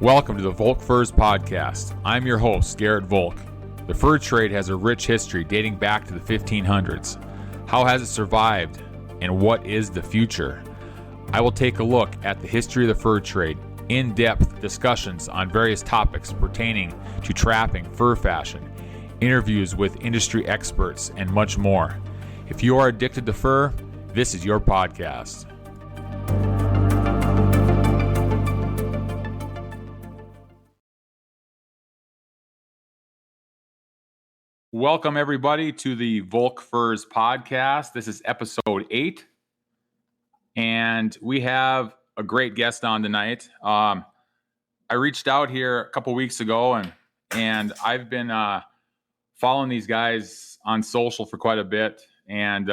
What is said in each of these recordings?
Welcome to the Volk Furs Podcast. I'm your host, Garrett Volk. The fur trade has a rich history dating back to the 1500s. How has it survived, and what is the future? I will take a look at the history of the fur trade, in-depth discussions on various topics pertaining to trapping, fur fashion, interviews with industry experts, and much more. If you are addicted to fur, this is your podcast. Welcome, everybody, to the Volk Furs Podcast. This is episode 8, and we have a great guest on tonight. I reached out here a couple weeks ago, and I've been following these guys on social for quite a bit. And,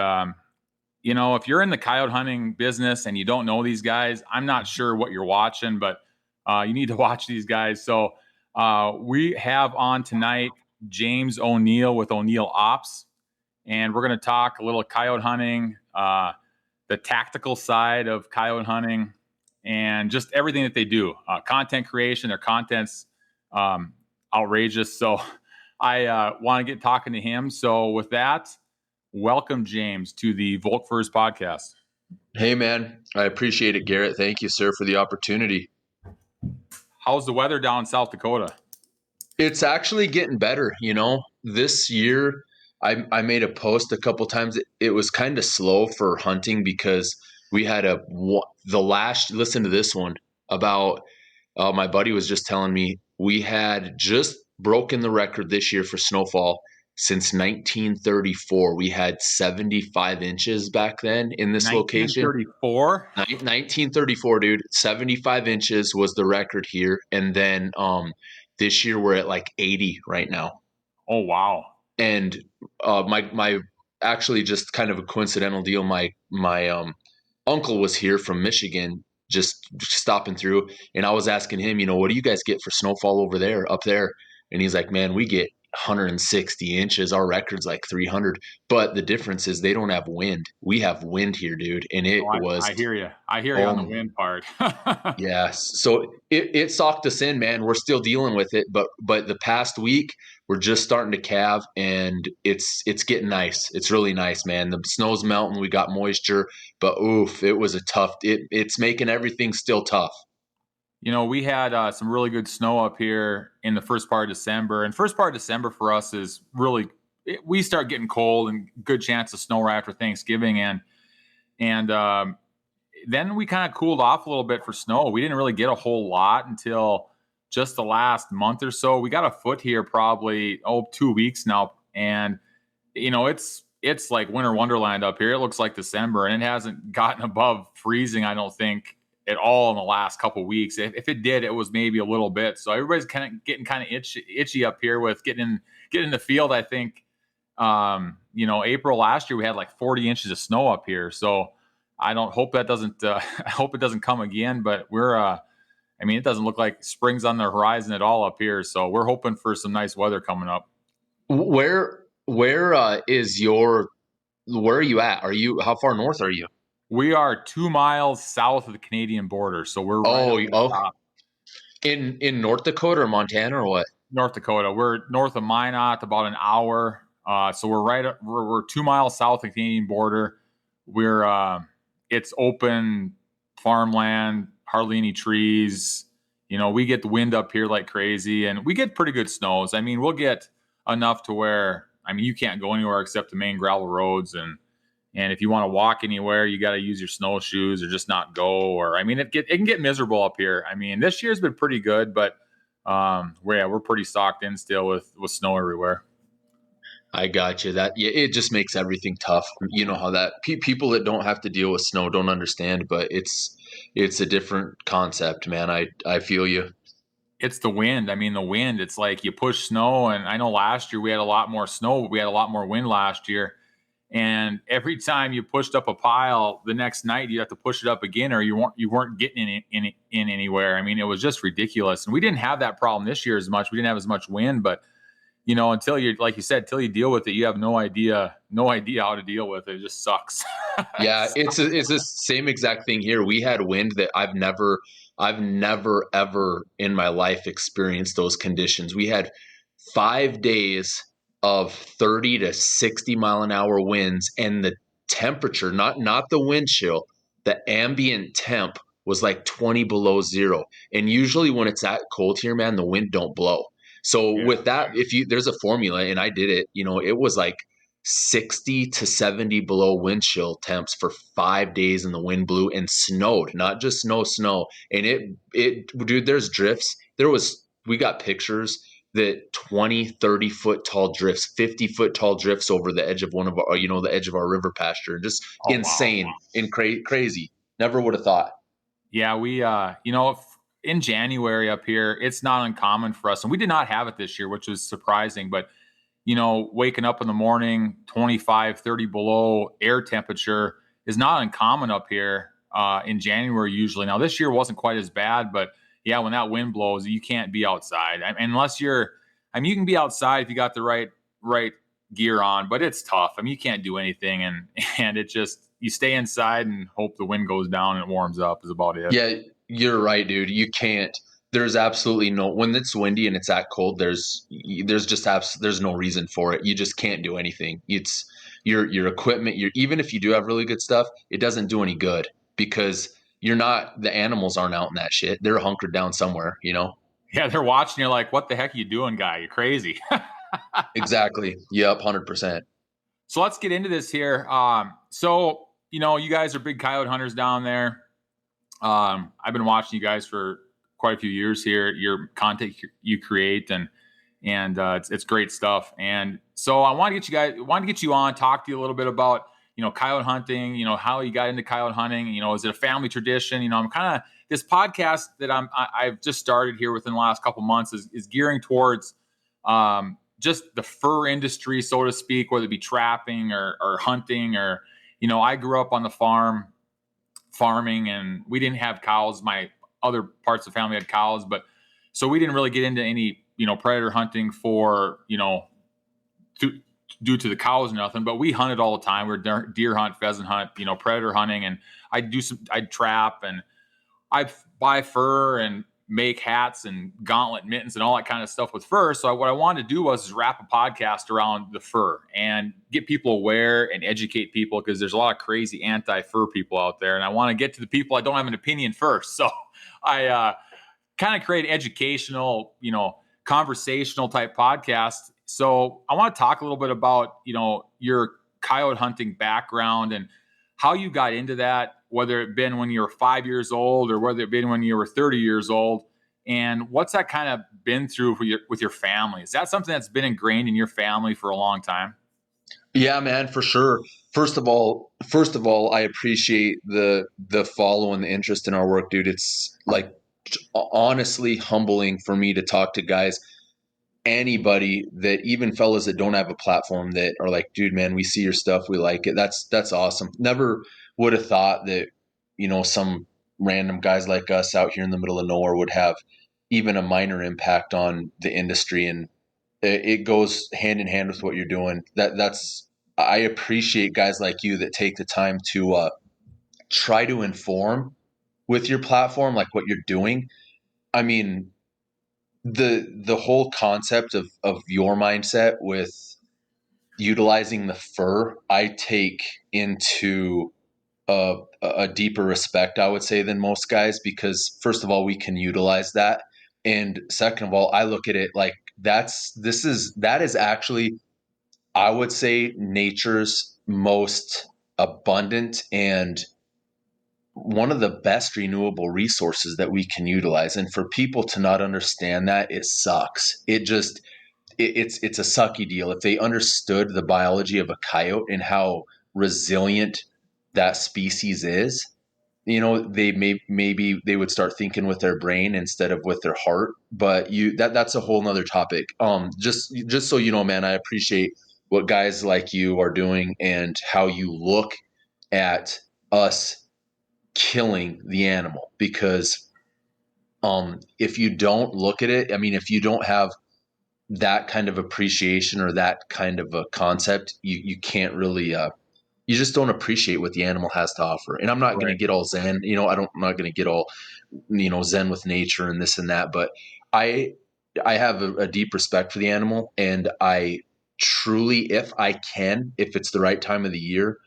if you're in the coyote hunting business and you don't know these guys, I'm not sure what you're watching, but you need to watch these guys. So we have on tonight James O'Neill with O'Neill Ops, and we're going to talk a little coyote hunting, the tactical side of coyote hunting, and just everything that they do. Content creation, their content's outrageous. So I want to get talking to him. So with that, welcome, James, to the Volk Furs Podcast. Hey, man. I appreciate it, Garrett. Thank you, sir, for the opportunity. How's the weather down in South Dakota? It's actually getting better. This year I made a post a couple times. It was kind of slow for hunting because we had listen to this one about, my buddy was just telling me we had just broken the record this year for snowfall since 1934. We had 75 inches back then in this location. 1934, dude. 75 inches was the record here. And then, this year we're at like 80 right now. Oh, wow. And my actually just kind of a coincidental deal. My uncle was here from Michigan, just stopping through, and I was asking him, what do you guys get for snowfall up there? And he's like, man, we get 160 inches. Our record's like 300. But the difference is they don't have wind. We have wind here, dude. And I hear you. I hear you on the wind part. Yeah. So it socked us in, man. We're still dealing with it. But the past week, we're just starting to calve, and it's getting nice. It's really nice, man. The snow's melting. We got moisture. But oof, it was it's making everything still tough. We had some really good snow up here in the first part of December. And first part of December for us is really, we start getting cold and good chance of snow right after Thanksgiving. And then we kind of cooled off a little bit for snow. We didn't really get a whole lot until just the last month or so. We got a foot here probably, 2 weeks now. And, it's like winter wonderland up here. It looks like December, and it hasn't gotten above freezing, I don't think, at all in the last couple of weeks. If it did, it was maybe a little bit. So everybody's kind of getting itchy up here with getting in the field. I think, April last year we had like 40 inches of snow up here. So I hope that doesn't. I hope it doesn't come again. But it doesn't look like spring's on the horizon at all up here. So we're hoping for some nice weather coming up. Where are you at? How far north are you? We are 2 miles south of the Canadian border, so we're in North Dakota or Montana or what? North Dakota. We're north of Minot, about an hour. So we're 2 miles south of the Canadian border. It's open farmland, hardly any trees. We get the wind up here like crazy, and we get pretty good snows. We'll get enough to where you can't go anywhere except the main gravel roads, and if you want to walk anywhere, you got to use your snowshoes or just not go. Or it can get miserable up here. This year's been pretty good, but we're pretty socked in still with snow everywhere. I got you. It just makes everything tough. You know how that people that don't have to deal with snow don't understand, but it's a different concept, man. I feel you. It's the wind. The wind. It's like you push snow, and I know last year we had a lot more snow, but we had a lot more wind last year. And every time you pushed up a pile, the next night you have to push it up again, or you weren't getting in anywhere. It was just ridiculous. And we didn't have that problem this year as much. We didn't have as much wind, but until you, like you said, until you deal with it, you have no idea how to deal with it. It just sucks. Yeah, it's the same exact thing here. We had wind that I've never I've never, ever in my life experienced those conditions. We had 5 days of 30 to 60 mile an hour winds, and the temperature, not the wind chill, the ambient temp was like 20 below zero. And usually when it's that cold here, man, the wind don't blow. So with that, there's a formula, and I did it, it was like 60 to 70 below wind chill temps for 5 days, and the wind blew and snowed, not just snow. And dude, there's drifts. We got pictures that 20-30 foot tall drifts, 50 foot tall drifts over the edge of one of our, the edge of our river pasture. Just insane. Wow. And crazy. Never would have thought. Yeah. We, in January up here, it's not uncommon for us. And we did not have it this year, which was surprising, but waking up in the morning, 25, 30 below air temperature is not uncommon up here in January usually. Now this year wasn't quite as bad, but yeah, when that wind blows, you can't be outside unless you can be outside if you got the right gear on, but it's tough. You can't do anything, and it just, you stay inside and hope the wind goes down and it warms up is about it. Yeah, you're right, dude. You can't. There's absolutely when it's windy and it's that cold, there's no reason for it. You just can't do anything. It's your equipment. Even if you do have really good stuff, it doesn't do any good because the animals aren't out in that shit. They're hunkered down somewhere, Yeah, they're watching. You're like, what the heck are you doing, guy? You're crazy. Exactly. Yep, 100%. So let's get into this here. So you guys are big coyote hunters down there. I've been watching you guys for quite a few years here. Your content you create and it's great stuff. And so I want to get you on, talk to you a little bit about coyote hunting. How you got into coyote hunting. Is it a family tradition? I'm kind of, this podcast that I've just started here within the last couple months is gearing towards just the fur industry, so to speak, whether it be trapping or hunting or I grew up on the farming, and we didn't have cows. My other parts of the family had cows, but so we didn't really get into any, predator hunting for, due to the cows or nothing, but we hunted all the time. We're deer hunt, pheasant hunt, predator hunting. And I'd trap, and I'd buy fur and make hats and gauntlet mittens and all that kind of stuff with fur. So what I wanted to do was wrap a podcast around the fur and get people aware and educate people, because there's a lot of crazy anti-fur people out there. And I want to get to the people I don't have an opinion first. So I kind of create educational, conversational type podcast. So I want to talk a little bit about, your coyote hunting background and how you got into that, whether it been when you were 5 years old or whether it been when you were 30 years old, and what's that kind of been through with your family? Is that something that's been ingrained in your family for a long time? Yeah, man, for sure. First of all, I appreciate the follow and the interest in our work, dude. It's like honestly humbling for me to talk to guys, anybody that, even fellas that don't have a platform, that are like, dude, man, we see your stuff, we like it. That's awesome. Never would have thought that, some random guys like us out here in the middle of nowhere would have even a minor impact on the industry. And it goes hand in hand with what you're doing. I appreciate guys like you that take the time to try to inform with your platform, like what you're doing. I mean, the whole concept of your mindset with utilizing the fur, I take into a deeper respect, I would say, than most guys, because first of all, we can utilize that. And second of all, I look at it like that is actually, I would say, nature's most abundant and one of the best renewable resources that we can utilize. And for people to not understand that, it sucks. It's a sucky deal. If they understood the biology of a coyote and how resilient that species is, they maybe they would start thinking with their brain instead of with their heart. But that's a whole nother topic. Just so you know, man, I appreciate what guys like you are doing and how you look at us killing the animal, because if you don't look at it, if you don't have that kind of appreciation or that kind of a concept, you can't really you just don't appreciate what the animal has to offer. And I'm not going to Right. get all zen, I'm not going to get all, zen with nature and this and that, but I I have a deep respect for the animal, and I truly, if I can, if it's the right time of the year,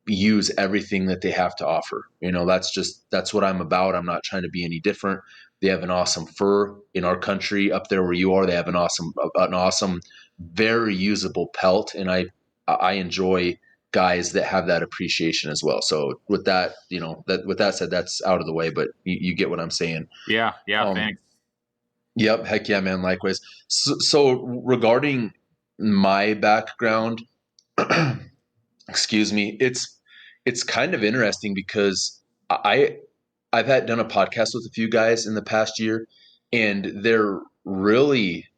use everything that they have to offer. That's what I'm about. I'm not trying to be any different. They have an awesome fur in our country up there where you are. They have an awesome, very usable pelt, and I enjoy guys that have that appreciation as well. So with that, with that said, that's out of the way, but you get what I'm saying. Yeah. Yeah. Um, Thanks. yep, heck yeah, man. Likewise. So regarding my background, excuse me, it's kind of interesting because I I've had done a podcast with a few guys in the past year, and they're really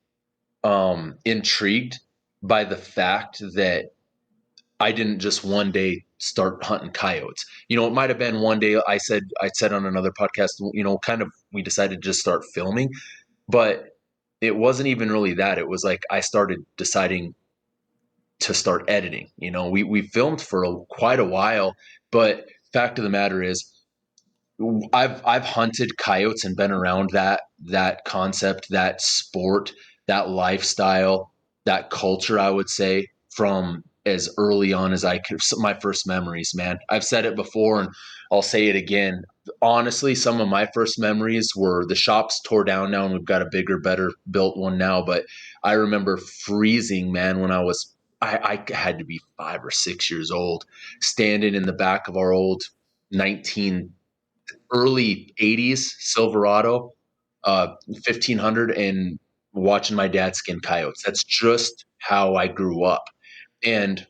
intrigued by the fact that I didn't just one day start hunting coyotes. It might have been one day I said on another podcast, kind of we decided to just start filming, but it wasn't even really that. It was like I started deciding to start editing. We filmed for quite a while, but fact of the matter is, I've hunted coyotes and been around that concept, that sport, that lifestyle, that culture. I would say from as early on as I could. My first memories, man. I've said it before, and I'll say it again. Honestly, some of my first memories were the shops tore down now, and we've got a bigger, better built one now. But I remember freezing, man, when I had to be 5 or 6 years old, standing in the back of our old 19 early 80s Silverado 1500 and watching my dad skin coyotes. That's just how I grew up. And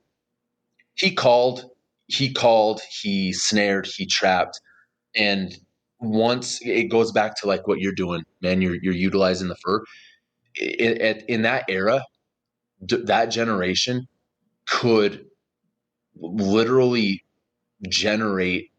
he called, he snared, he trapped. And once it goes back to like what you're doing, man, you're utilizing the fur. In that era, that generation could literally generate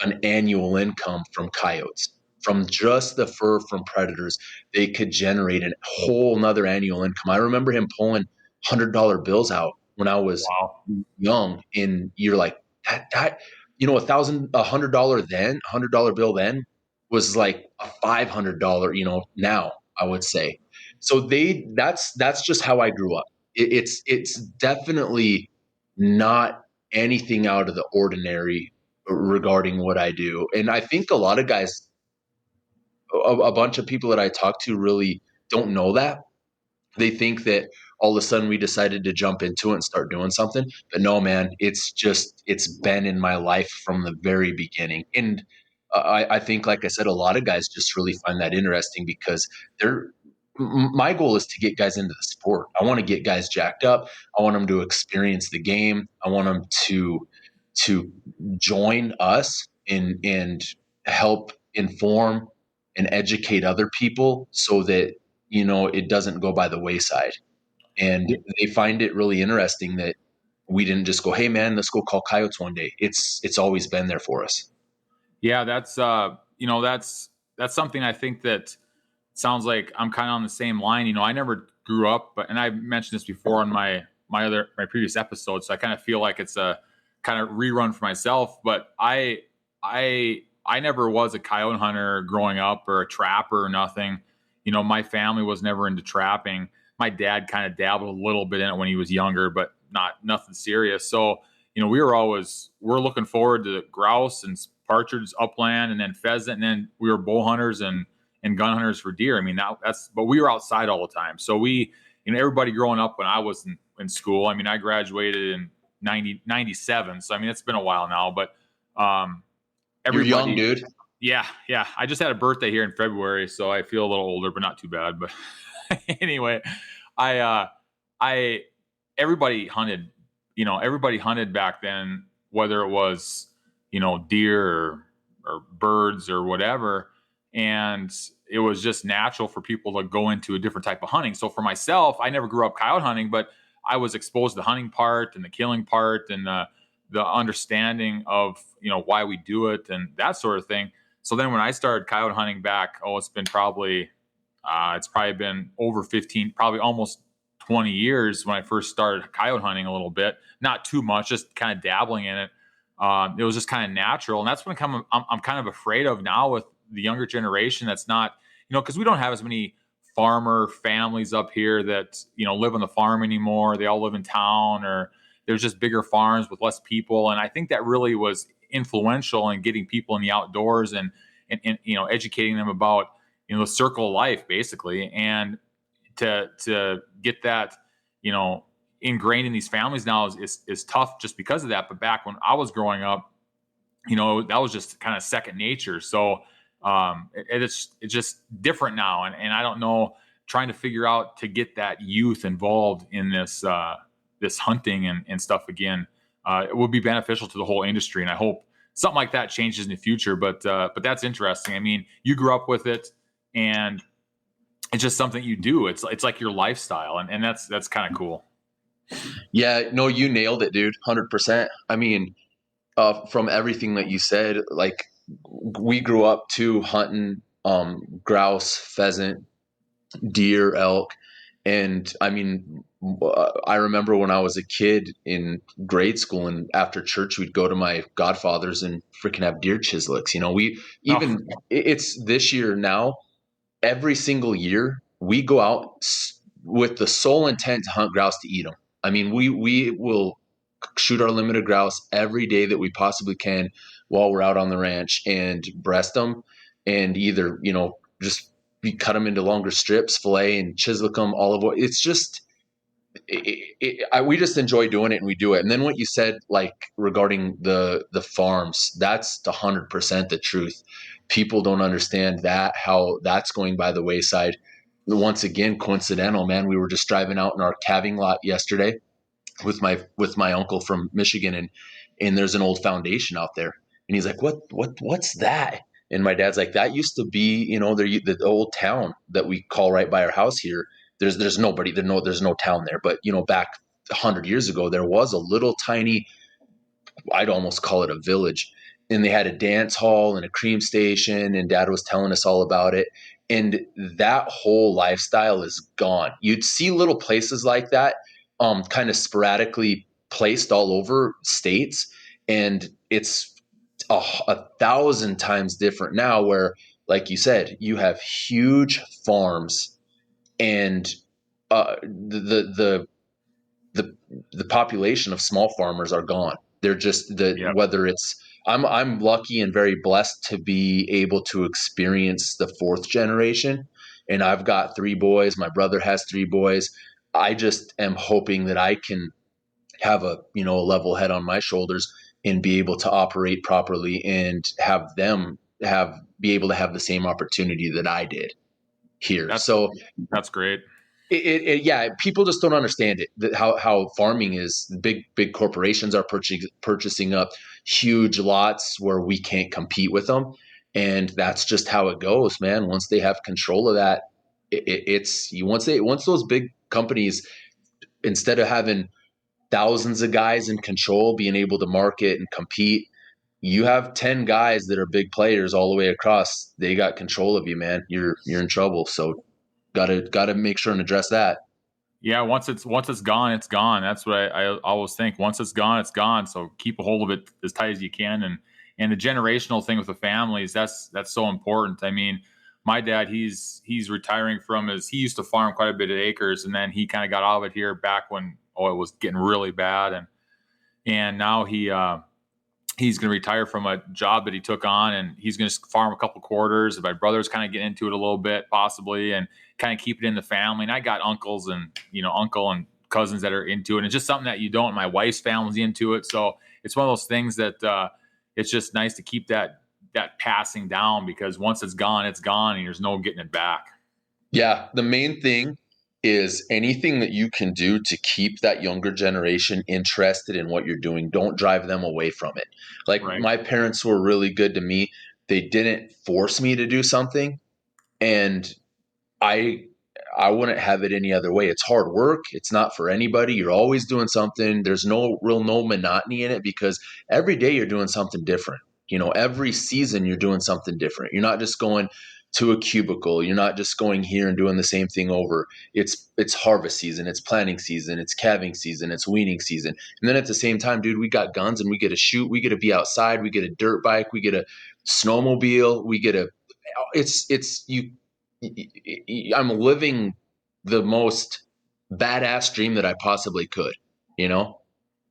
an annual income from coyotes. From just the fur from predators, they could generate a whole nother annual income. I remember him pulling $100 bills out when I was Wow. young, and you're like, that $100 bill then was like a $500, now I would say. So that's just how I grew up. It's definitely not anything out of the ordinary regarding what I do. And I think a lot of guys, a bunch of people that I talk to really don't know that. They think that all of a sudden we decided to jump into it and start doing something. But no, man, it's been in my life from the very beginning. And I think, like I said, a lot of guys just really find that interesting because my goal is to get guys into the sport. I want to get guys jacked up. I want them to experience the game. I want them to join us and help inform and educate other people so that it doesn't go by the wayside. And they find it really interesting that we didn't just go, hey man, let's go call coyotes one day. It's always been there for us. Yeah, that's something I think that sounds like I'm kind of on the same line. I never grew up, and I mentioned this before on my previous episode, so I kind of feel like it's a kind of rerun for myself. But I never was a coyote hunter growing up or a trapper or nothing. My family was never into trapping. My dad kind of dabbled a little bit in it when he was younger, but nothing serious. So we're looking forward to grouse and partridge upland, and then pheasant, and then we were bow hunters and gun hunters for deer. I mean, but we were outside all the time. So everybody growing up when I was in school, I mean, I graduated in 97. So, I mean, it's been a while now, but, You're everybody, young, dude. yeah. Yeah. I just had a birthday here in February, so I feel a little older, but not too bad. But anyway, I everybody hunted, everybody hunted back then, whether it was, deer or birds or whatever. And it was just natural for people to go into a different type of hunting. So for myself, I never grew up coyote hunting, but I was exposed to the hunting part and the killing part and the understanding of, why we do it and that sort of thing. So then when I started coyote hunting back, it's probably been over 15, probably almost 20 years when I first started coyote hunting a little bit, not too much, just kind of dabbling in it. It was just kind of natural. And that's what I'm kind of afraid of now with the younger generation. That's not, because we don't have as many farmer families up here that, live on the farm anymore. They all live in town, or there's just bigger farms with less people. And I think that really was influential in getting people in the outdoors and educating them about, the circle of life basically. And to get that, ingrained in these families now is tough just because of that. But back when I was growing up, that was just kind of second nature. So it's just different now. And I don't know, trying to figure out to get that youth involved in this, this hunting and stuff again, it would be beneficial to the whole industry. And I hope something like that changes in the future, but that's interesting. I mean, you grew up with it, and it's just something you do. It's like your lifestyle, and that's kind of cool. Yeah, no, you nailed it, dude. 100%. I mean, from everything that you said, like, we grew up too hunting grouse, pheasant, deer, elk. And I mean, I remember when I was a kid in grade school, and after church, we'd go to my godfather's and freaking have deer chislicks. It's this year now, every single year we go out with the sole intent to hunt grouse to eat them. I mean, we will shoot our limited grouse every day that we possibly can while we're out on the ranch, and breast them, and either, just we cut them into longer strips, fillet and chisel them, olive oil. It's just, we just enjoy doing it, and we do it. And then what you said, like, regarding the farms, that's 100% the truth. People don't understand that, how that's going by the wayside. Once again, coincidental, man. We were just driving out in our calving lot yesterday with my uncle from Michigan, and there's an old foundation out there, and he's like, what's that? And my dad's like, that used to be, the old town that we call right by our house here. There's nobody, there's no town there, but back 100 years ago, there was a little tiny, I'd almost call it a village, and they had a dance hall and a cream station, and Dad was telling us all about it. And that whole lifestyle is gone. You'd see little places like that, kind of sporadically placed all over states, and it's a 1,000 times different now, where, like you said, you have huge farms, and the population of small farmers are gone. They're just whether it's, I'm lucky and very blessed to be able to experience the fourth generation, and I've got 3 boys. My brother has 3 boys. I just am hoping that I can have a level head on my shoulders and be able to operate properly, and have them be able to have the same opportunity that I did here. That's great. People just don't understand it, that how farming is. Big corporations are purchasing up huge lots where we can't compete with them, and that's just how it goes, man. Once they have control of that, once those big companies, instead of having thousands of guys in control being able to market and compete, you have 10 guys that are big players all the way across. They got control of you, man. You're in trouble. So Gotta make sure and address that. Yeah, once it's gone, it's gone. That's what I always think. Once it's gone, it's gone. So keep a hold of it as tight as you can. And the generational thing with the families, that's so important. I mean, my dad, he's retiring from he used to farm quite a bit of acres, and then he kind of got out of it here back when it was getting really bad, and now he's going to retire from a job that he took on, and he's going to farm a couple quarters. My brother's kind of getting into it a little bit, possibly, and kind of keep it in the family. And I got uncles and, uncle and cousins that are into it. And it's just something that you don't. My wife's family's into it. So it's one of those things that it's just nice to keep that passing down, because once it's gone, and there's no getting it back. Yeah. The main thing is anything that you can do to keep that younger generation interested in what you're doing. Don't drive them away from it. Like, right. My parents were really good to me. They didn't force me to do something, and I wouldn't have it any other way. It's hard work. It's not for anybody. You're always doing something. There's no monotony in it, because every day you're doing something different. Every season you're doing something different. You're not just going, to a cubicle. You're not just going here and doing the same thing over. It's harvest season, it's planting season, it's calving season, it's weaning season. And then at the same time, dude, we got guns and we get to shoot, we get to be outside, we get a dirt bike, we get a snowmobile, we get a it's you I'm living the most badass dream that I possibly could, you know?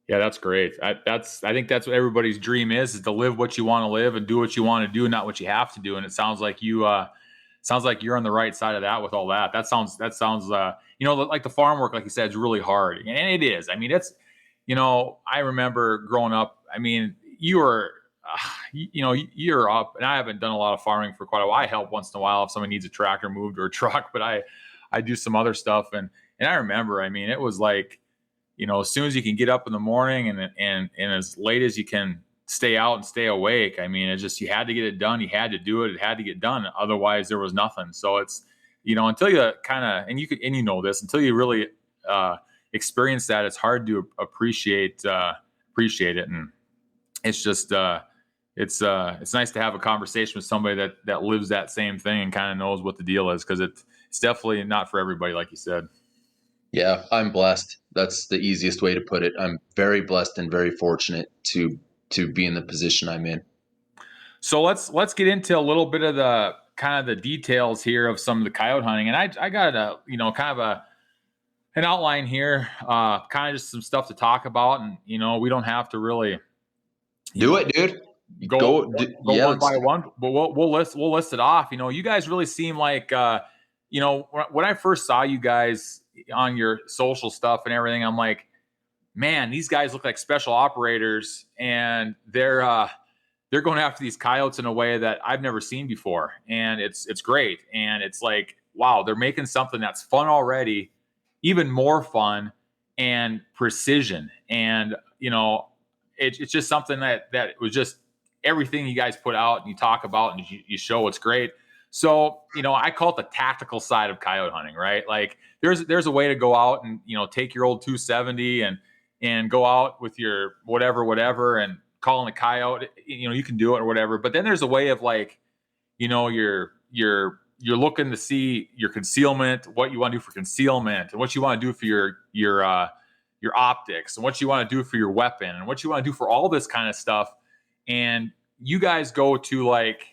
Yeah, that's great. I think that's what everybody's dream is to live what you want to live and do what you want to do, not what you have to do. And it sounds like you're on the right side of that with all that. That sounds like the farm work, like you said, is really hard, and it is. I mean, it's I remember growing up. I mean, you were. You're up, and I haven't done a lot of farming for quite a while. I help once in a while if someone needs a tractor moved or a truck, but I do some other stuff, and I remember. I mean, it was like, as soon as you can get up in the morning and as late as you can stay out and stay awake. I mean, it's just, you had to get it done. You had to do it. It had to get done. Otherwise there was nothing. So it's, until you kind of, and this, until you really experience that, it's hard to appreciate it. And it's just, it's nice to have a conversation with somebody that lives that same thing and kind of knows what the deal is. Cause it's definitely not for everybody, like you said. Yeah, I'm blessed. That's the easiest way to put it. I'm very blessed and very fortunate to be in the position I'm in. So let's get into a little bit of the kind of the details here of some of the coyote hunting. And I got kind of an outline here, kind of just some stuff to talk about. And we don't have to really do it, dude. Go one by one, but we'll list it off. You guys really seem like when I first saw you guys on your social stuff and everything, I'm like, man, these guys look like special operators, and they're going after these coyotes in a way that I've never seen before. And it's great. And it's like, wow, they're making something that's fun already, even more fun and precision. And, it's just something that was just everything you guys put out and you talk about and you show. It's great. So, I call it the tactical side of coyote hunting, right? Like there's a way to go out and, take your old 270 and go out with your whatever and calling a coyote, you can do it or whatever. But then there's a way of like, you're looking to see your concealment, what you want to do for concealment, and what you want to do for your optics, and what you want to do for your weapon, and what you want to do for all this kind of stuff. And you guys go to like,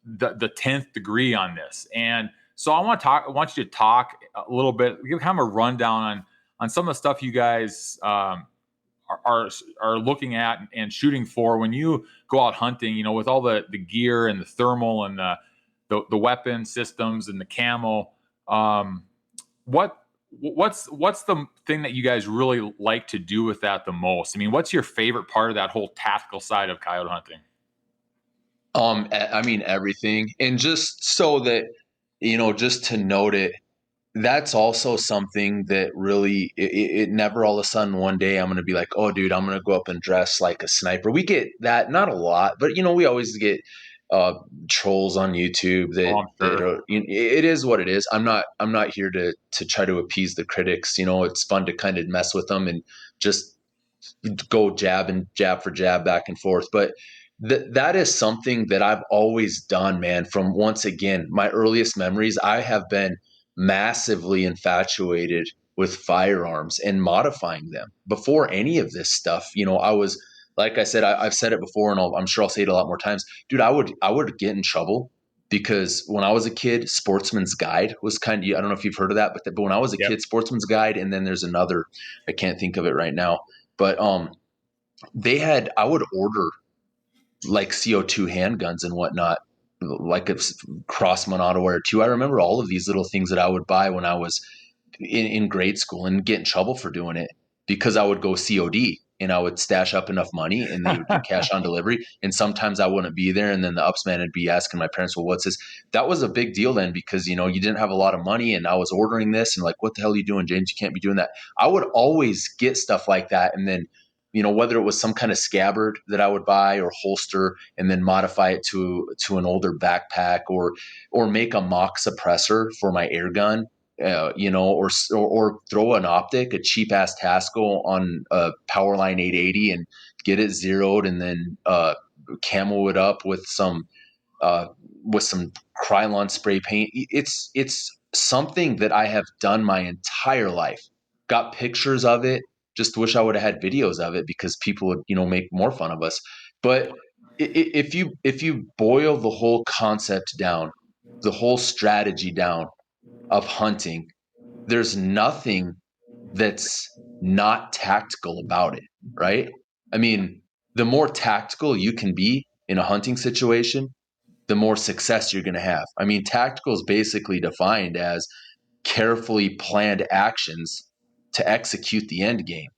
the 10th degree on this. And so I want you to talk a little bit, give kind of a rundown on some of the stuff you guys are looking at and shooting for when you go out hunting, with all the gear and the thermal and the weapon systems and the camo. What's the thing that you guys really like to do with that the most? I mean, what's your favorite part of that whole tactical side of coyote hunting? I mean, everything. And just so that, just to note it, that's also something that really, it never all of a sudden one day I'm going to be like, oh, dude, I'm going to go up and dress like a sniper. We get that, not a lot, but, we always get trolls on YouTube that are, it is what it is. I'm not here to try to appease the critics. It's fun to kind of mess with them and just go jab for jab back and forth. But that is something that I've always done, man. From, once again, my earliest memories, I have been massively infatuated with firearms and modifying them before any of this stuff. I was, like I said, I've said it before, and I'm sure I'll say it a lot more times, dude. I would get in trouble because when I was a kid, Sportsman's Guide was kind of, I don't know if you've heard of that, but when I was a kid, Sportsman's Guide, and then there's another, I can't think of it right now, but I would order like CO2 handguns and whatnot, like a Crossman AutoWare 2. I remember all of these little things that I would buy when I was in grade school and get in trouble for doing it because I would go COD and I would stash up enough money and they would do cash on delivery. And sometimes I wouldn't be there. And then the upsman would be asking my parents, well, what's this? That was a big deal then because, you didn't have a lot of money and I was ordering this and like, what the hell are you doing, James? You can't be doing that. I would always get stuff like that. And then, whether it was some kind of scabbard that I would buy or holster and then modify it to an older backpack or make a mock suppressor for my air gun, or throw an optic, a cheap ass Tasco on a Powerline 880 and get it zeroed and then camo it up with some with some Krylon spray paint. It's something that I have done my entire life. Got pictures of it. Just wish I would have had videos of it because people would, make more fun of us. But if you boil the whole concept down, the whole strategy down of hunting, there's nothing that's not tactical about it, right? I mean, the more tactical you can be in a hunting situation, the more success you're going to have. I mean, tactical is basically defined as carefully planned actions to execute the end game.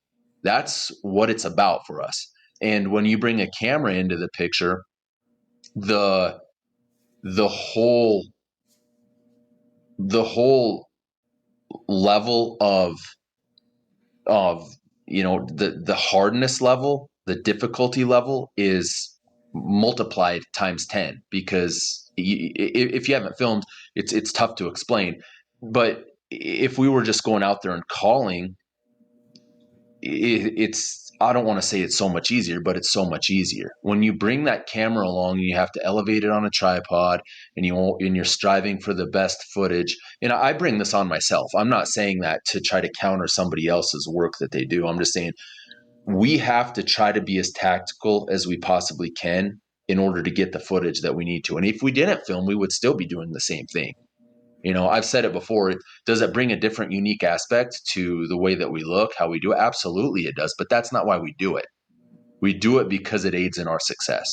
That's what it's about for us. And when you bring a camera into the picture, the the whole the whole level of the hardness level, the difficulty level is multiplied times 10 because if you haven't filmed, it's tough to explain. But if we were just going out there and calling, it's I don't want to say it's so much easier, but it's so much easier when you bring that camera along and you have to elevate it on a tripod and you're striving for the best footage. And I bring this on myself. I'm not saying that to try to counter somebody else's work that they do. I'm just saying we have to try to be as tactical as we possibly can in order to get the footage that we need to. And if we didn't film, we would still be doing the same thing. I've said it before. Does it bring a different, unique aspect to the way that we look, how we do it? Absolutely, it does. But that's not why we do it. We do it because it aids in our success.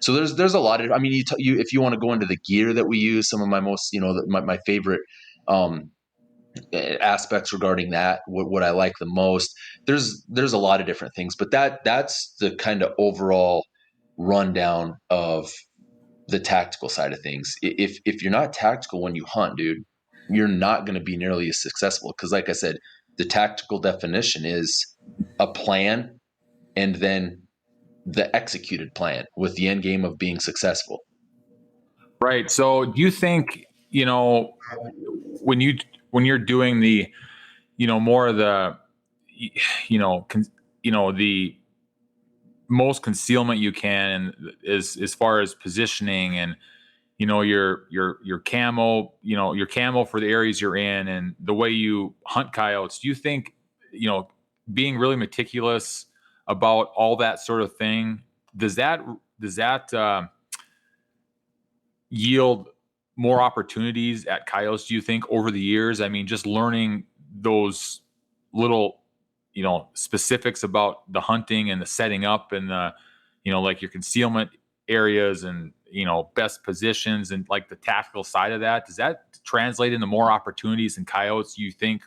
So there's a lot of. I mean, if you want to go into the gear that we use, some of my most, my favorite aspects regarding that, what I like the most. There's a lot of different things, but that's the kind of overall rundown of the tactical side of things. If you're not tactical when you hunt, dude, you're not going to be nearly as successful. Because like I said, the tactical definition is a plan and then the executed plan with the end game of being successful. Right. So do you think, when you're doing the, more of the, the most concealment you can, and as far as positioning and your camo, your camo for the areas you're in and the way you hunt coyotes, do you think being really meticulous about all that sort of thing, does that yield more opportunities at coyotes, do you think, over the years? I mean, just learning those little specifics about the hunting and the setting up and the like your concealment areas and best positions and like the tactical side of that, does that translate into more opportunities in coyotes, you think,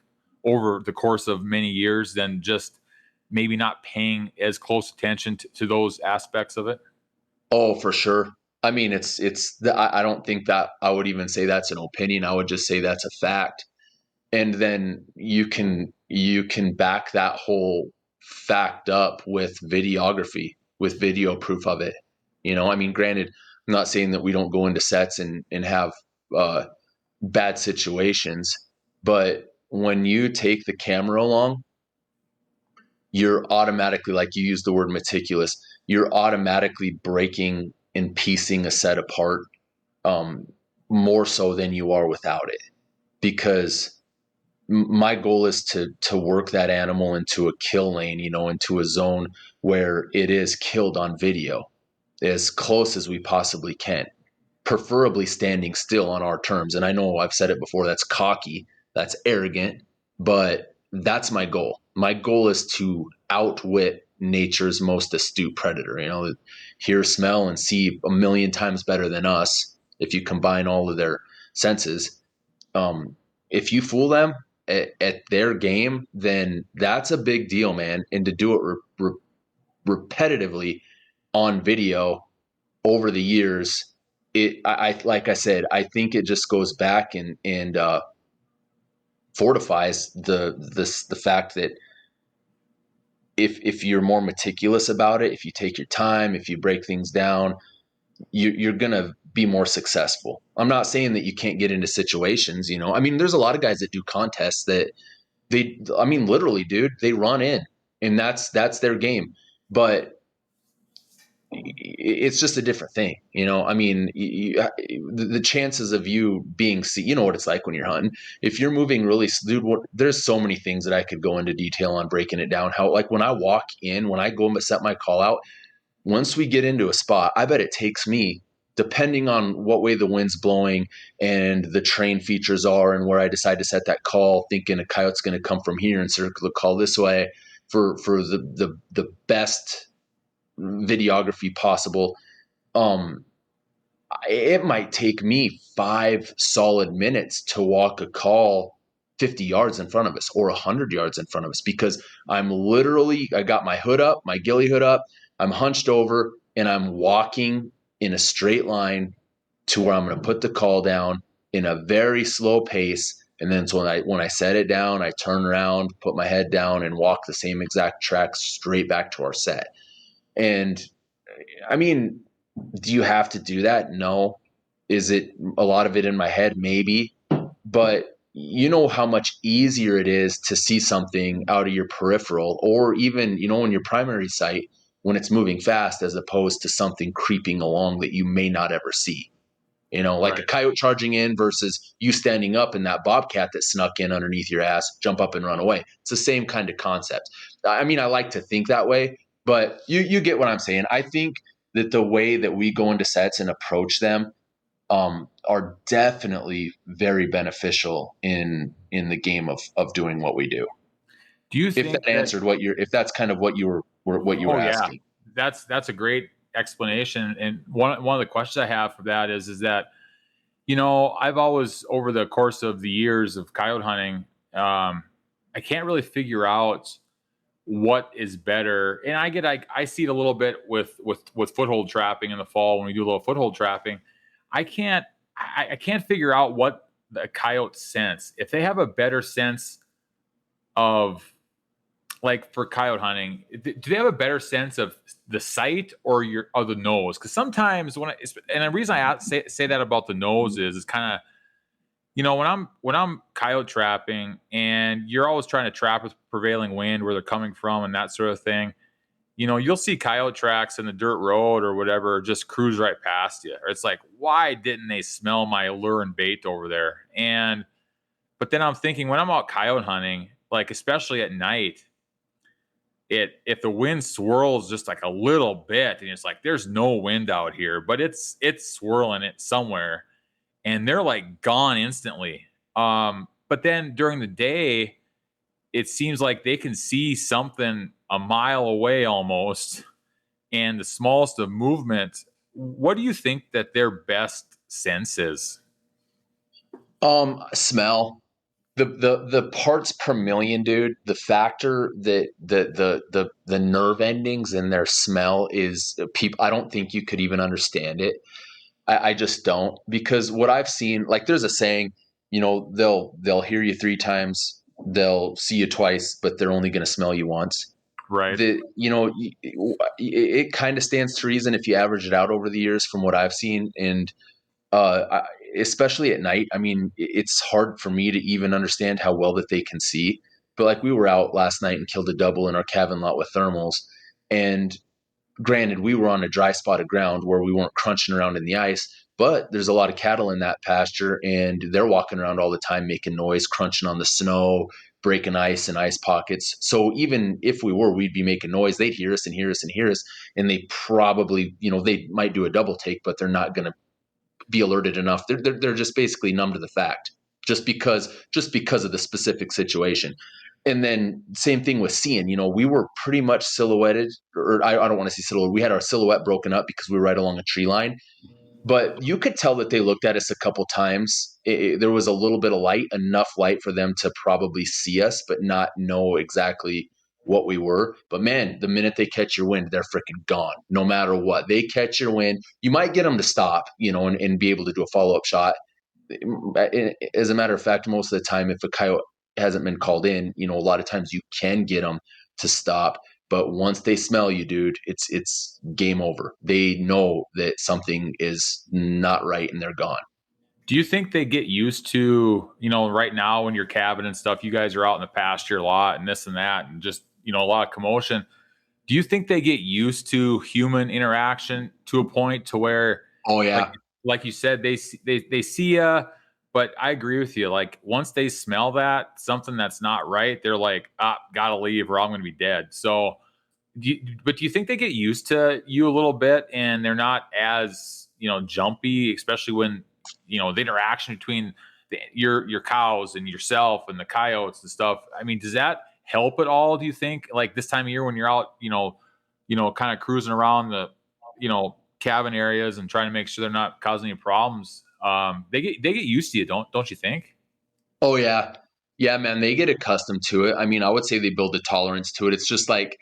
over the course of many years than just maybe not paying as close attention to those aspects of it? Oh, for sure. I mean, I don't think that I would even say that's an opinion. I would just say that's a fact. And then you can back that whole fact up with videography, with video proof of it. I mean, granted, I'm not saying that we don't go into sets and have bad situations, but when you take the camera along, you're automatically, like you use the word meticulous, you're automatically breaking and piecing a set apart more so than you are without it. Because my goal is to work that animal into a kill lane, into a zone where it is killed on video as close as we possibly can, preferably standing still on our terms. And I know I've said it before, that's cocky, that's arrogant, but that's my goal. My goal is to outwit nature's most astute predator, hear, smell, and see a million times better than us if you combine all of their senses. If you fool them at their game, then that's a big deal, man. And to do it repetitively on video over the years, I like I said, I think it just goes back and fortifies the fact that if you're more meticulous about it, if you take your time, if you break things down, you're gonna be more successful. I'm not saying that you can't get into situations, I mean, there's a lot of guys that do contests that literally, dude, they run in and that's their game. But it's just a different thing, you know. I mean, the chances of you being seen, you know what it's like when you're hunting. If you're moving really, dude, there's so many things that I could go into detail on breaking it down. How, like, when I walk in, when I go and set my call out, once we get into a spot, I bet it takes me, depending on what way the wind's blowing and the terrain features are and where I decide to set that call, thinking a coyote's going to come from here and circle the call this way for the best videography possible. um it might take me 5 solid minutes to walk a call 50 yards in front of us or 100 yards in front of us, because I got my hood up, my ghillie hood up, I'm hunched over, and I'm walking in a straight line to where I'm going to put the call down in a very slow pace. And then so when I set it down, I turn around, put my head down, and walk the same exact track straight back to our set. And I mean, do you have to do that? No. Is it a lot of it in my head? Maybe. But you know how much easier it is to see something out of your peripheral, or even, you know, in your primary sight when it's moving fast, as opposed to something creeping along that you may not ever see. You know, like a coyote charging in versus you standing up and that bobcat that snuck in underneath your ass, jump up and run away. It's the same kind of concept. I mean, I like to think that way, but you get what I'm saying. I think that the way that we go into sets and approach them are definitely very beneficial in the game of doing what we do. Do you If think that answered if that's kind of what you were asking? That's a great explanation. And one of the questions I have for that is that, you know, I've always, over the course of the years of coyote hunting, I can't really figure out what is better. And I see it a little bit with foothold trapping in the fall when we do a little foothold trapping. I can't figure out what the coyote sense, if they have a better sense of, like, for coyote hunting, do they have a better sense of the sight or the nose? Because sometimes and the reason I say that about the nose is kind of, you know, when I'm coyote trapping and you're always trying to trap with prevailing wind, where they're coming from and that sort of thing, you know, you'll see coyote tracks in the dirt road or whatever just cruise right past you. Or it's like, why didn't they smell my lure and bait over there? But then I'm thinking, when I'm out coyote hunting, like especially at night, if the wind swirls just like a little bit and it's like there's no wind out here, but it's swirling it somewhere, and they're like gone instantly. But then during the day, it seems like they can see something a mile away almost, and the smallest of movement. What do you think that their best sense is? Smell. The parts per million, dude. The factor that the nerve endings in their smell is people. I don't think you could even understand it. I just don't, because what I've seen, like, there's a saying, you know, they'll hear you 3 times, they'll see you twice, but they're only going to smell you once. Right. You know, it kind of stands to reason if you average it out over the years from what I've seen. And especially at night, I mean, it's hard for me to even understand how well that they can see. But like, we were out last night and killed a double in our cabin lot with thermals. And granted, we were on a dry spot of ground where we weren't crunching around in the ice, but there's a lot of cattle in that pasture, and they're walking around all the time making noise, crunching on the snow, breaking ice and ice pockets. So even if we'd be making noise, they'd hear us and hear us and hear us. And they probably, you know, they might do a double take, but they're not going to be alerted enough. They're just basically numb to the fact, just because of the specific situation. And then same thing with seeing, you know, we were pretty much silhouetted, or I don't want to say silhouette. We had our silhouette broken up because we were right along a tree line, but you could tell that they looked at us a couple times. There was a little bit of light, enough light for them to probably see us, but not know exactly what we were. But man, the minute they catch your wind, they're freaking gone. No matter what, they catch your wind. You might get them to stop, you know, and be able to do a follow-up shot. As a matter of fact, most of the time, if a coyote hasn't been called in, you know, a lot of times you can get them to stop. But once they smell you, dude, it's game over. They know that something is not right and they're gone. Do you think they get used to, you know, right now in your cabin and stuff, you guys are out in the pasture a lot and this and that, and just, you know, a lot of commotion. Do you think they get used to human interaction to a point to where, Oh like yeah. like you said, they see you? But I agree with you. Like once they smell that something that's not right, they're like, gotta leave, or I'm gonna be dead. So, but do you think they get used to you a little bit, and they're not as jumpy, especially when the interaction between your cows and yourself and the coyotes and stuff? I mean, does that help at all? Do you think, like this time of year when you're out, kind of cruising around the, cabin areas and trying to make sure they're not causing any problems? They get used to you, don't you think? Oh yeah. Yeah, man, they get accustomed to it. I mean, I would say they build a tolerance to it. It's just like,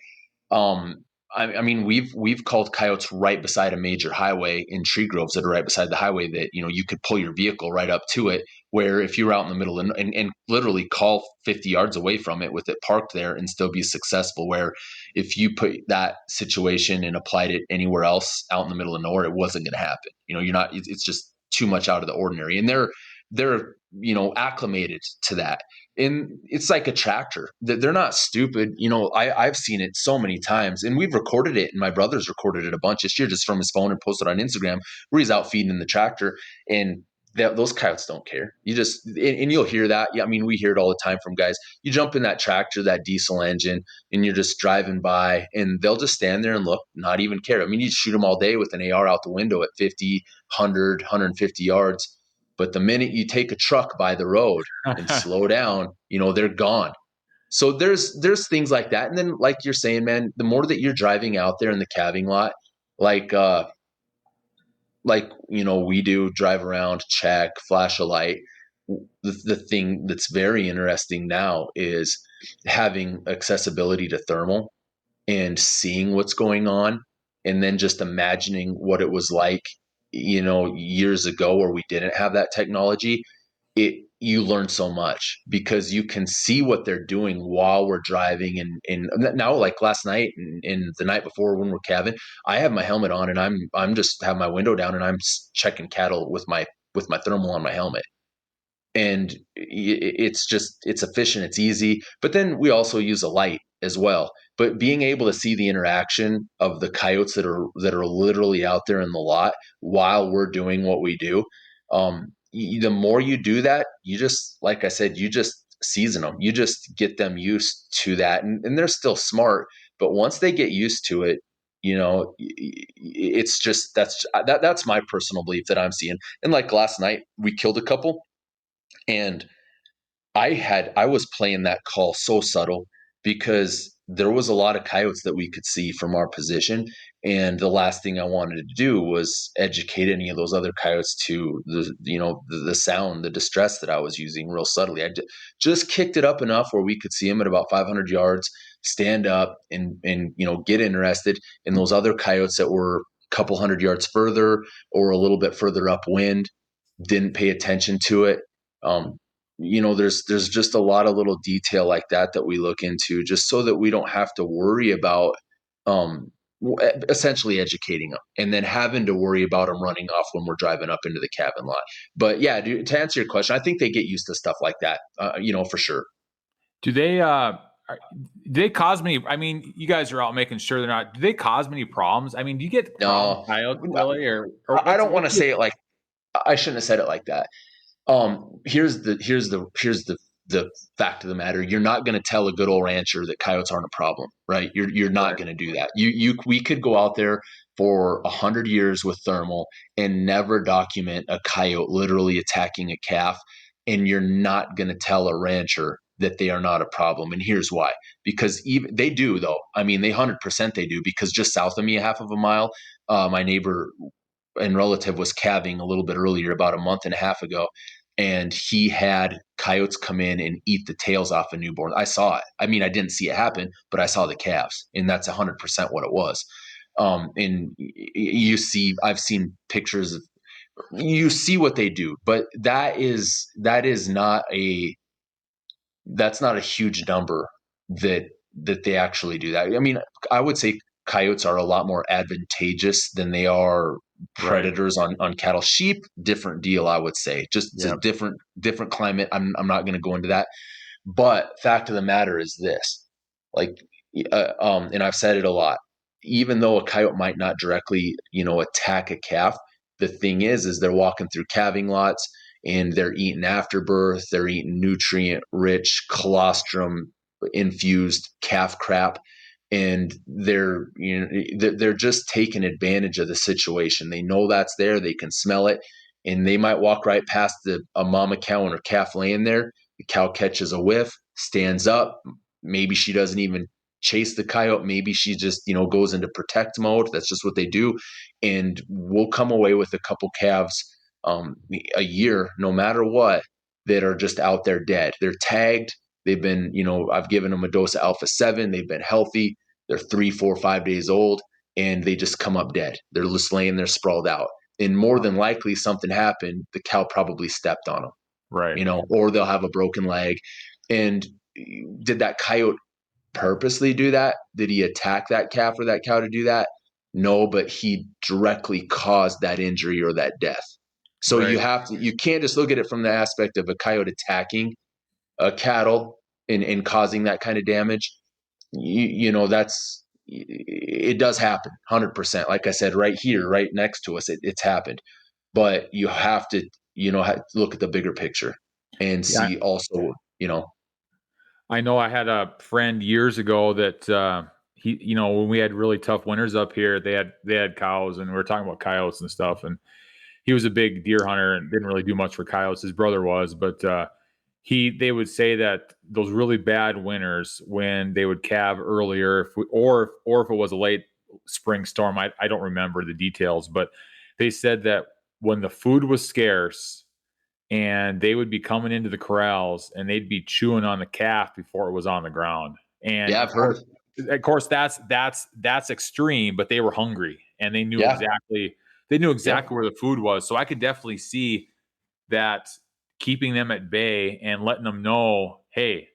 um, I mean, we've called coyotes right beside a major highway in tree groves that are right beside the highway that you could pull your vehicle right up to it. Where if you were out in the middle and literally call 50 yards away from it with it parked there and still be successful. Where if you put that situation and applied it anywhere else out in the middle of nowhere, it wasn't going to happen. You're not. It's just too much out of the ordinary, and they're acclimated to that. And it's like a tractor. They're not stupid. I've seen it so many times, and we've recorded it, and my brother's recorded it a bunch this year just from his phone and posted on Instagram where he's out feeding in the tractor, and those coyotes don't care. And you'll hear that. Yeah, I mean, we hear it all the time from guys. You jump in that tractor, that diesel engine, and you're just driving by, and they'll just stand there and look, not even care. I mean, you shoot them all day with an AR out the window at 50, 100, 150 yards. But the minute you take a truck by the road and slow down, they're gone. So there's things like that. And then like you're saying, man, the more that you're driving out there in the calving lot, like we do, drive around, check, flash a light. The thing that's very interesting now is having accessibility to thermal and seeing what's going on, and then just imagining what it was like, years ago where we didn't have that technology. You learn so much because you can see what they're doing while we're driving. And now, like last night and the night before when we're calving, I have my helmet on and I'm just have my window down and I'm checking cattle with my thermal on my helmet. And it's efficient, it's easy. But then we also use a light as well. But being able to see the interaction of the coyotes that are literally out there in the lot while we're doing what we do, the more you do that, you just, like I said, you just season them. You just get them used to that, and they're still smart. But once they get used to it, it's just that's my personal belief that I'm seeing. And like last night, we killed a couple. And I was playing that call so subtle because there was a lot of coyotes that we could see from our position. And the last thing I wanted to do was educate any of those other coyotes to the sound, the distress that I was using real subtly. Just kicked it up enough where we could see them at about 500 yards, stand up and get interested in those other coyotes that were a couple hundred yards further or a little bit further upwind, didn't pay attention to it. There's just a lot of little detail like that we look into just so that we don't have to worry about essentially educating them and then having to worry about them running off when we're driving up into the cabin lot. But yeah, dude, to answer your question, I think they get used to stuff like that, for sure. Do they cause many? I mean, you guys are out making sure they're not. Do they cause many problems? I mean, do you get No, coyote, Billy, or I don't want to say it like I shouldn't have said it like that. Here's the fact of the matter. You're not going to tell a good old rancher that coyotes aren't a problem, right? You're not going to do that. We could go out there for 100 years with thermal and never document a coyote literally attacking a calf, and you're not going to tell a rancher that they are not a problem. And here's why: because even they do, though. I mean, they 100% they do, because just south of me, a half of a mile, my neighbor and relative was calving a little bit earlier, about a month and a half ago, and he had coyotes come in and eat the tails off a newborn. I saw it. I mean, I didn't see it happen, but I saw the calves, and that's 100% what it was. And I've seen pictures of, you see what they do, but that's not a huge number that they actually do that. I mean, I would say coyotes are a lot more advantageous than they are predators on cattle. Sheep, different deal, I would say. Just a different climate. I'm not going to go into that. But fact of the matter is this: like, and I've said it a lot, even though a coyote might not directly, attack a calf, the thing is they're walking through calving lots and they're eating afterbirth, they're eating nutrient rich colostrum infused calf crap. And they're just taking advantage of the situation. They know that's there. They can smell it, and they might walk right past a mama cow and her calf laying there. The cow catches a whiff, stands up. Maybe she doesn't even chase the coyote. Maybe she just, goes into protect mode. That's just what they do. And we'll come away with a couple calves a year, no matter what, that are just out there dead. They're tagged. They've been, I've given them a dose of Alpha 7. They've been healthy. They're 3, 4, 5 days old, and they just come up dead. They're just laying there sprawled out. And more than likely something happened. The cow probably stepped on them. Right. Or they'll have a broken leg. And did that coyote purposely do that? Did he attack that calf or that cow to do that? No, but he directly caused that injury or that death. So Right. you can't just look at it from the aspect of a coyote attacking a cattle and causing that kind of damage. It does happen 100%. Like I said, right here, right next to us, it's happened. But you have to, look at the bigger picture and see also, I know I had a friend years ago that he, when we had really tough winters up here, they had cows, and we were talking about coyotes and stuff. And he was a big deer hunter and didn't really do much for coyotes. His brother was, but they would say that those really bad winters when they would calve earlier, or if it was a late spring storm, I don't remember the details, but they said that when the food was scarce and they would be coming into the corrals and they'd be chewing on the calf before it was on the ground. And yeah, I've heard. Of course, that's extreme, but they were hungry and they knew exactly where the food was. So I could definitely see that keeping them at bay and letting them know, hey,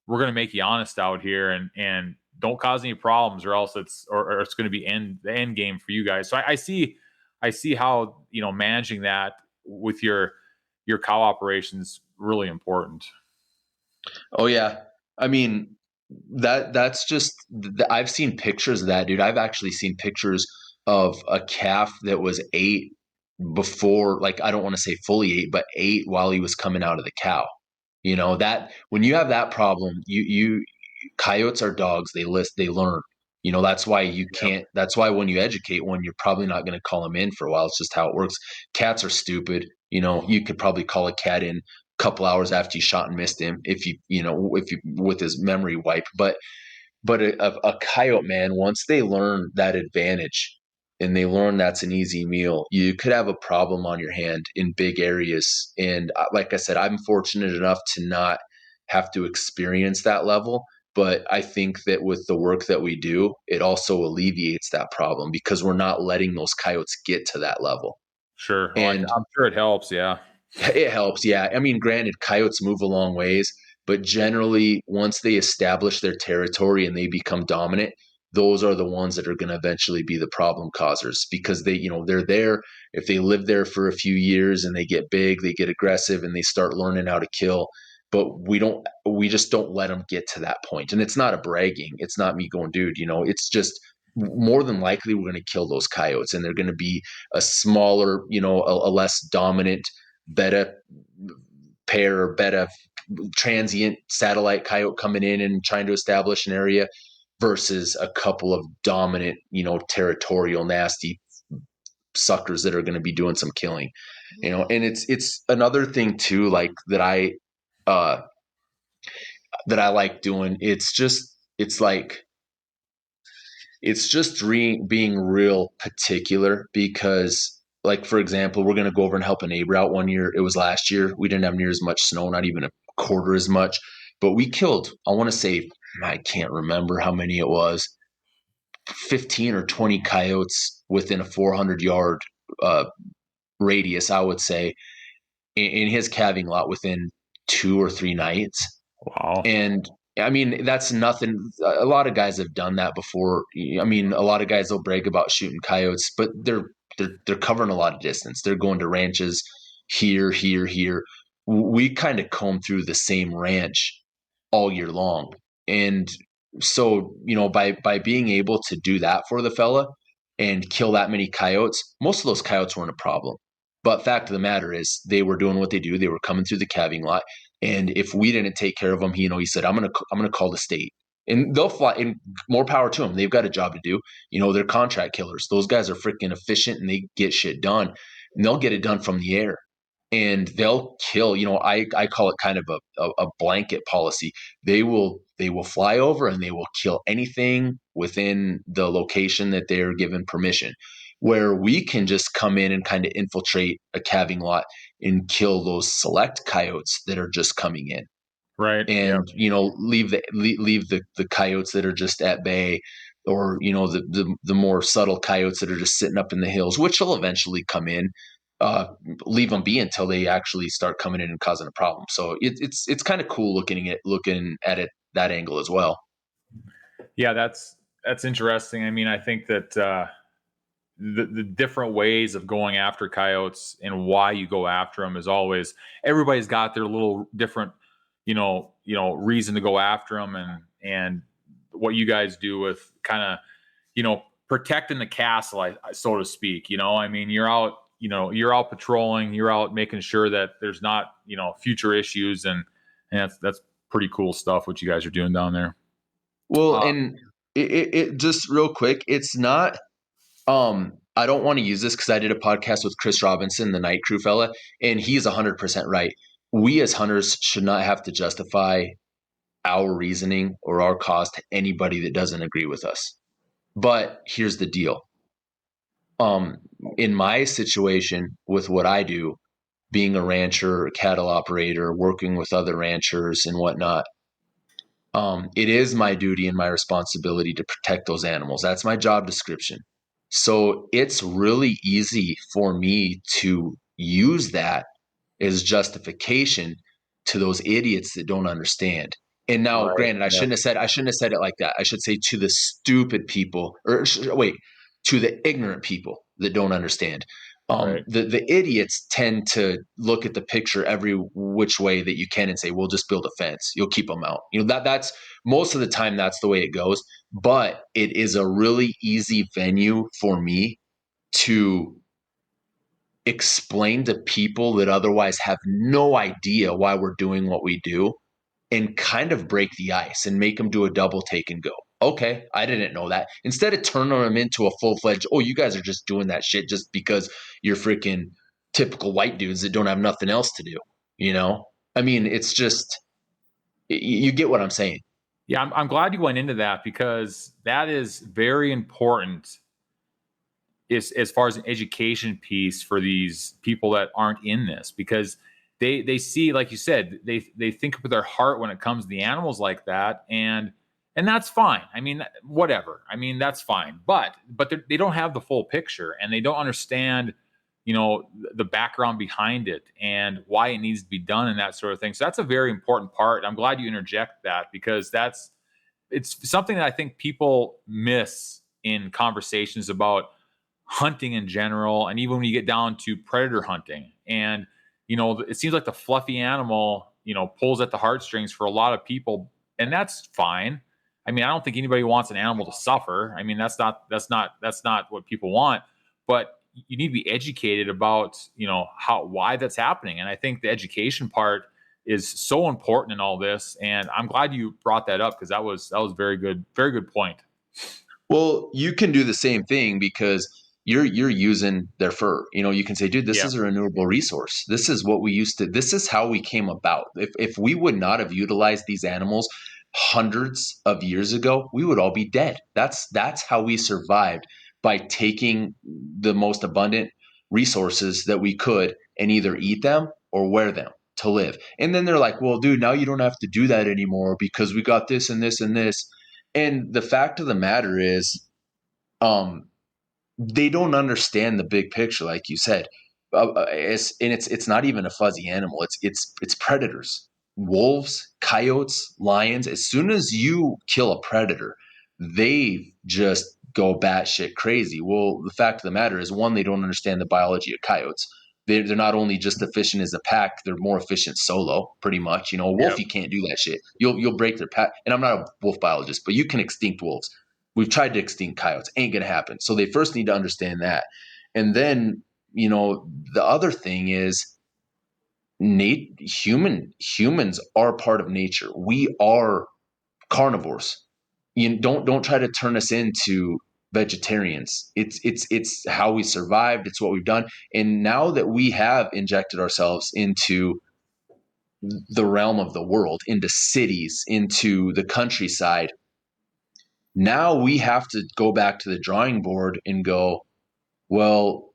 we're going to make you honest out here and don't cause any problems, or else it's going to be the end game for you guys. So I see how, managing that with your cow operations really important. Oh yeah. I mean, that's just, I've seen pictures of that, dude. I've actually seen pictures of a calf that was 8 before, like, I don't want to say fully 8, but 8 while he was coming out of the cow. That when you have that problem, coyotes are dogs. They learn. That's why you can't. That's why when you educate one, you're probably not going to call them in for a while. It's just how it works. Cats are stupid. You could probably call a cat in a couple hours after you shot and missed him if you with his memory wiped. But a coyote, man, once they learn that advantage and they learn that's an easy meal, you could have a problem on your hand in big areas. And like I said, I'm fortunate enough to not have to experience that level. But I think that with the work that we do, it also alleviates that problem because we're not letting those coyotes get to that level. Sure. And I'm sure it helps. Yeah. It helps. Yeah. I mean, granted, coyotes move a long ways, but generally, once they establish their territory and they become dominant, those are the ones that are going to eventually be the problem causers because they're there. If they live there for a few years and they get big, they get aggressive and they start learning how to kill. But we just don't let them get to that point. And it's not a bragging. It's not me going, dude, it's just more than likely we're going to kill those coyotes and they're going to be a smaller, a less dominant, better pair or better transient satellite coyote coming in and trying to establish an area versus a couple of dominant, territorial, nasty suckers that are going to be doing some killing, and it's another thing too, like that I like doing. It's just being real particular because, like, for example, we're going to go over and help a neighbor out one year. It was last year. We didn't have near as much snow, not even a quarter as much, but we killed, I want to say, I can't remember how many it was, 15 or 20 coyotes within a 400-yard radius, I would say, in his calving lot within 2 or 3 nights. Wow. And I mean, that's nothing. A lot of guys have done that before. I mean, a lot of guys will brag about shooting coyotes, but they're covering a lot of distance. They're going to ranches here, here, here. We kind of comb through the same ranch all year long. And So, by being able to do that for the fella and kill that many coyotes, most of those coyotes weren't a problem. But fact of the matter is, they were doing what they do. They were coming through the calving lot, and if we didn't take care of them, he said, I'm gonna call the state, and they'll fly. And more power to them. They've got a job to do. They're contract killers. Those guys are freaking efficient, and they get shit done, and they'll get it done from the air. And they'll kill. I call it kind of a blanket policy. They will fly over and they will kill anything within the location that they're given permission. Where we can just come in and kind of infiltrate a calving lot and kill those select coyotes that are just coming in, Right. and leave the coyotes that are just at bay, or the more subtle coyotes that are just sitting up in the hills, which will eventually come in. Leave them be until they actually start coming in and causing a problem. So it's kind of cool looking at it that angle as well. Yeah, that's interesting. I mean, I think that the different ways of going after coyotes and why you go after them is always, everybody's got their little different, reason to go after them, and what you guys do with kind of, protecting the castle, so to speak. I mean, you're out patrolling, you're out making sure that there's not, future issues, and that's pretty cool stuff what you guys are doing down there. Well, and it just real quick, it's not. I don't want to use this because I did a podcast with Chris Robinson, the night crew fella, and he's 100% right. We as hunters should not have to justify our reasoning or our cause to anybody that doesn't agree with us. But here's the deal. In my situation with what I do, being a rancher, a cattle operator, working with other ranchers and whatnot, it is my duty and my responsibility to protect those animals. That's my job description. So it's really easy for me to use that as justification to those idiots that don't understand. And now, Right. granted, I shouldn't have said it like that. I should say to the stupid people, or wait, to the ignorant people that don't understand. Right. The idiots tend to look at the picture every which way that you can and say, "We'll just build a fence. You'll keep them out." That's most of the time that's the way it goes. But it is a really easy venue for me to explain to people that otherwise have no idea why we're doing what we do, and kind of break the ice and make them do a double take and go, okay, I didn't know that. Instead of turning them into a full-fledged, oh, you guys are just doing that shit just because you're freaking typical white dudes that don't have nothing else to do. I mean, it's just, you get what I'm saying. Yeah, I'm glad you went into that, because that is very important as far as an education piece for these people that aren't in this, because they see, like you said, they think with their heart when it comes to the animals like that, and that's fine. I mean, whatever. I mean, that's fine, but they don't have the full picture, and they don't understand, the background behind it and why it needs to be done and that sort of thing. So that's a very important part. I'm glad you interject that, because it's something that I think people miss in conversations about hunting in general, and even when you get down to predator hunting. And it seems like the fluffy animal pulls at the heartstrings for a lot of people, and that's fine. I mean, I don't think anybody wants an animal to suffer. I mean, that's not what people want. But you need to be educated about why that's happening. And I think the education part is so important in all this, and I'm glad you brought that up, because that was very good point. Well, you can do the same thing because you're using their fur. You can say, dude, this is a renewable resource. This is what we used to, this is how we came about. If we would not have utilized these animals hundreds of years ago, we would all be dead. That's how we survived, by taking the most abundant resources that we could and either eat them or wear them to live. And then they're like, well, dude, now you don't have to do that anymore because we got this and this and this. And the fact of the matter is, they don't understand the big picture, like you said. It's not even a fuzzy animal. It's predators, wolves, coyotes, lions. As soon as you kill a predator, they just go batshit crazy. Well, the fact of the matter is, one, they don't understand the biology of coyotes. they're not only just efficient as a pack, they're more efficient solo, pretty much. A wolf, Yep. you can't do that shit. You'll break their pack. And I'm not a wolf biologist, but you can extinct wolves. We've tried to extinct coyotes. Ain't gonna happen. So they first need to understand that. And then, the other thing is humans are part of nature. We are carnivores. Don't try to turn us into vegetarians. It's how we survived. It's what we've done. And now that we have injected ourselves into the realm of the world, into cities, into the countryside, now we have to go back to the drawing board and go, well,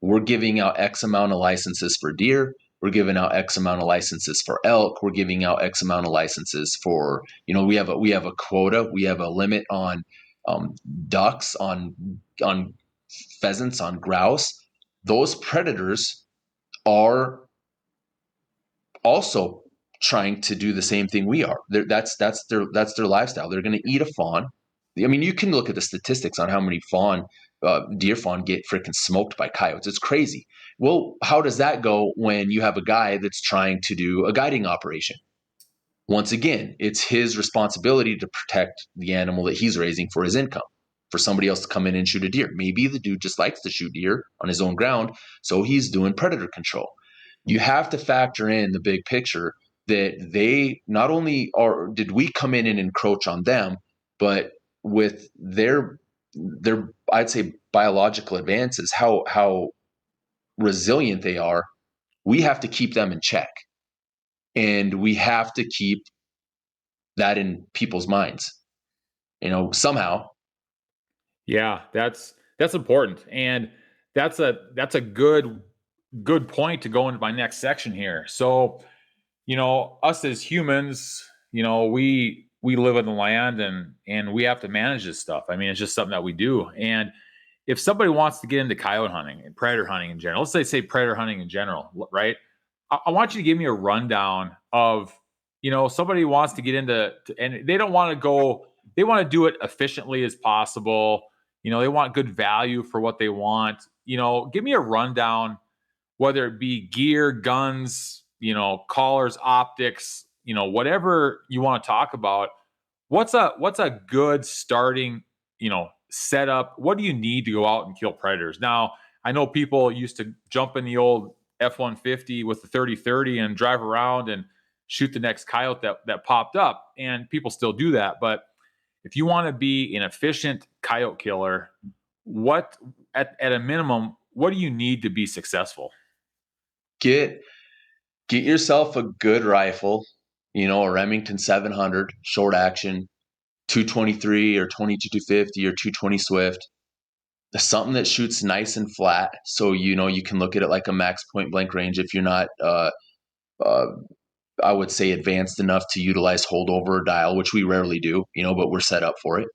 we're giving out X amount of licenses for deer. We're giving out X amount of licenses for elk. We're giving out X amount of licenses for, we have a quota. We have a limit on ducks, on pheasants, on grouse. Those predators are also trying to do the same thing we are. That's their lifestyle. They're going to eat a fawn. I mean, you can look at the statistics on how many deer fawn get freaking smoked by coyotes. It's crazy. Well, how does that go when you have a guy that's trying to do a guiding operation? Once again, it's his responsibility to protect the animal that he's raising for his income. For somebody else to come in and shoot a deer, maybe the dude just likes to shoot deer on his own ground, so he's doing predator control. You have to factor in the big picture that they not only did we come in and encroach on them, but with their I'd say biological advances, how resilient they are, we have to keep them in check. And we have to keep that in people's minds, somehow. Yeah, that's important. And that's a good point to go into my next section here. So, us as humans, we live in the land and we have to manage this stuff. I mean, it's just something that we do. And if somebody wants to get into coyote hunting and predator hunting in general, let's say predator hunting in general, right? I want you to give me a rundown of, somebody wants to get into, and they don't want to go, they want to do it efficiently as possible. They want good value for what they want. Give me a rundown, whether it be gear, guns, collars, optics, whatever you want to talk about. What's a good starting, setup? What do you need to go out and kill predators? Now, I know people used to jump in the old F-150 with the 30-30 and drive around and shoot the next coyote that popped up, and people still do that. But if you want to be an efficient coyote killer, what at a minimum, what do you need to be successful? Get yourself a good rifle, a Remington 700 short action, 223 or 22-250 or 220 Swift. Something that shoots nice and flat, so you can look at it like a max point blank range if you're not I would say advanced enough to utilize holdover or dial, which we rarely do, but we're set up for it,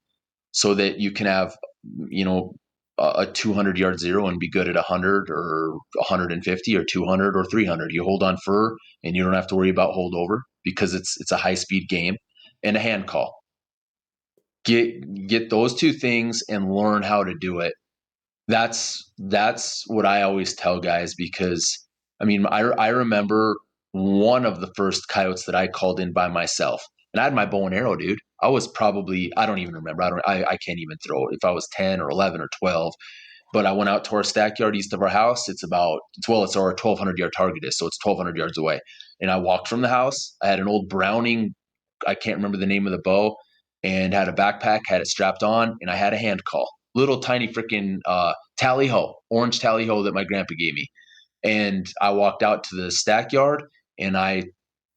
so that you can have a 200-yard zero and be good at 100 or 150 or 200 or 300. You hold on fur and you don't have to worry about holdover because it's a high speed game. And a hand call. Get those two things and learn how to do it. That's what I always tell guys, because I mean, I remember one of the first coyotes that I called in by myself, and I had my bow and arrow, dude. I was probably, I don't even remember. I can't even throw if I was 10 or 11 or 12, but I went out to our stack yard east of our house. It's our 1,200 yard target is. So it's 1,200 yards away. And I walked from the house. I had an old Browning. I can't remember the name of the bow, and had a backpack, had it strapped on, and I had a hand call. Little tiny freaking tally-ho, orange tally-ho that my grandpa gave me. And I walked out to the stack yard and I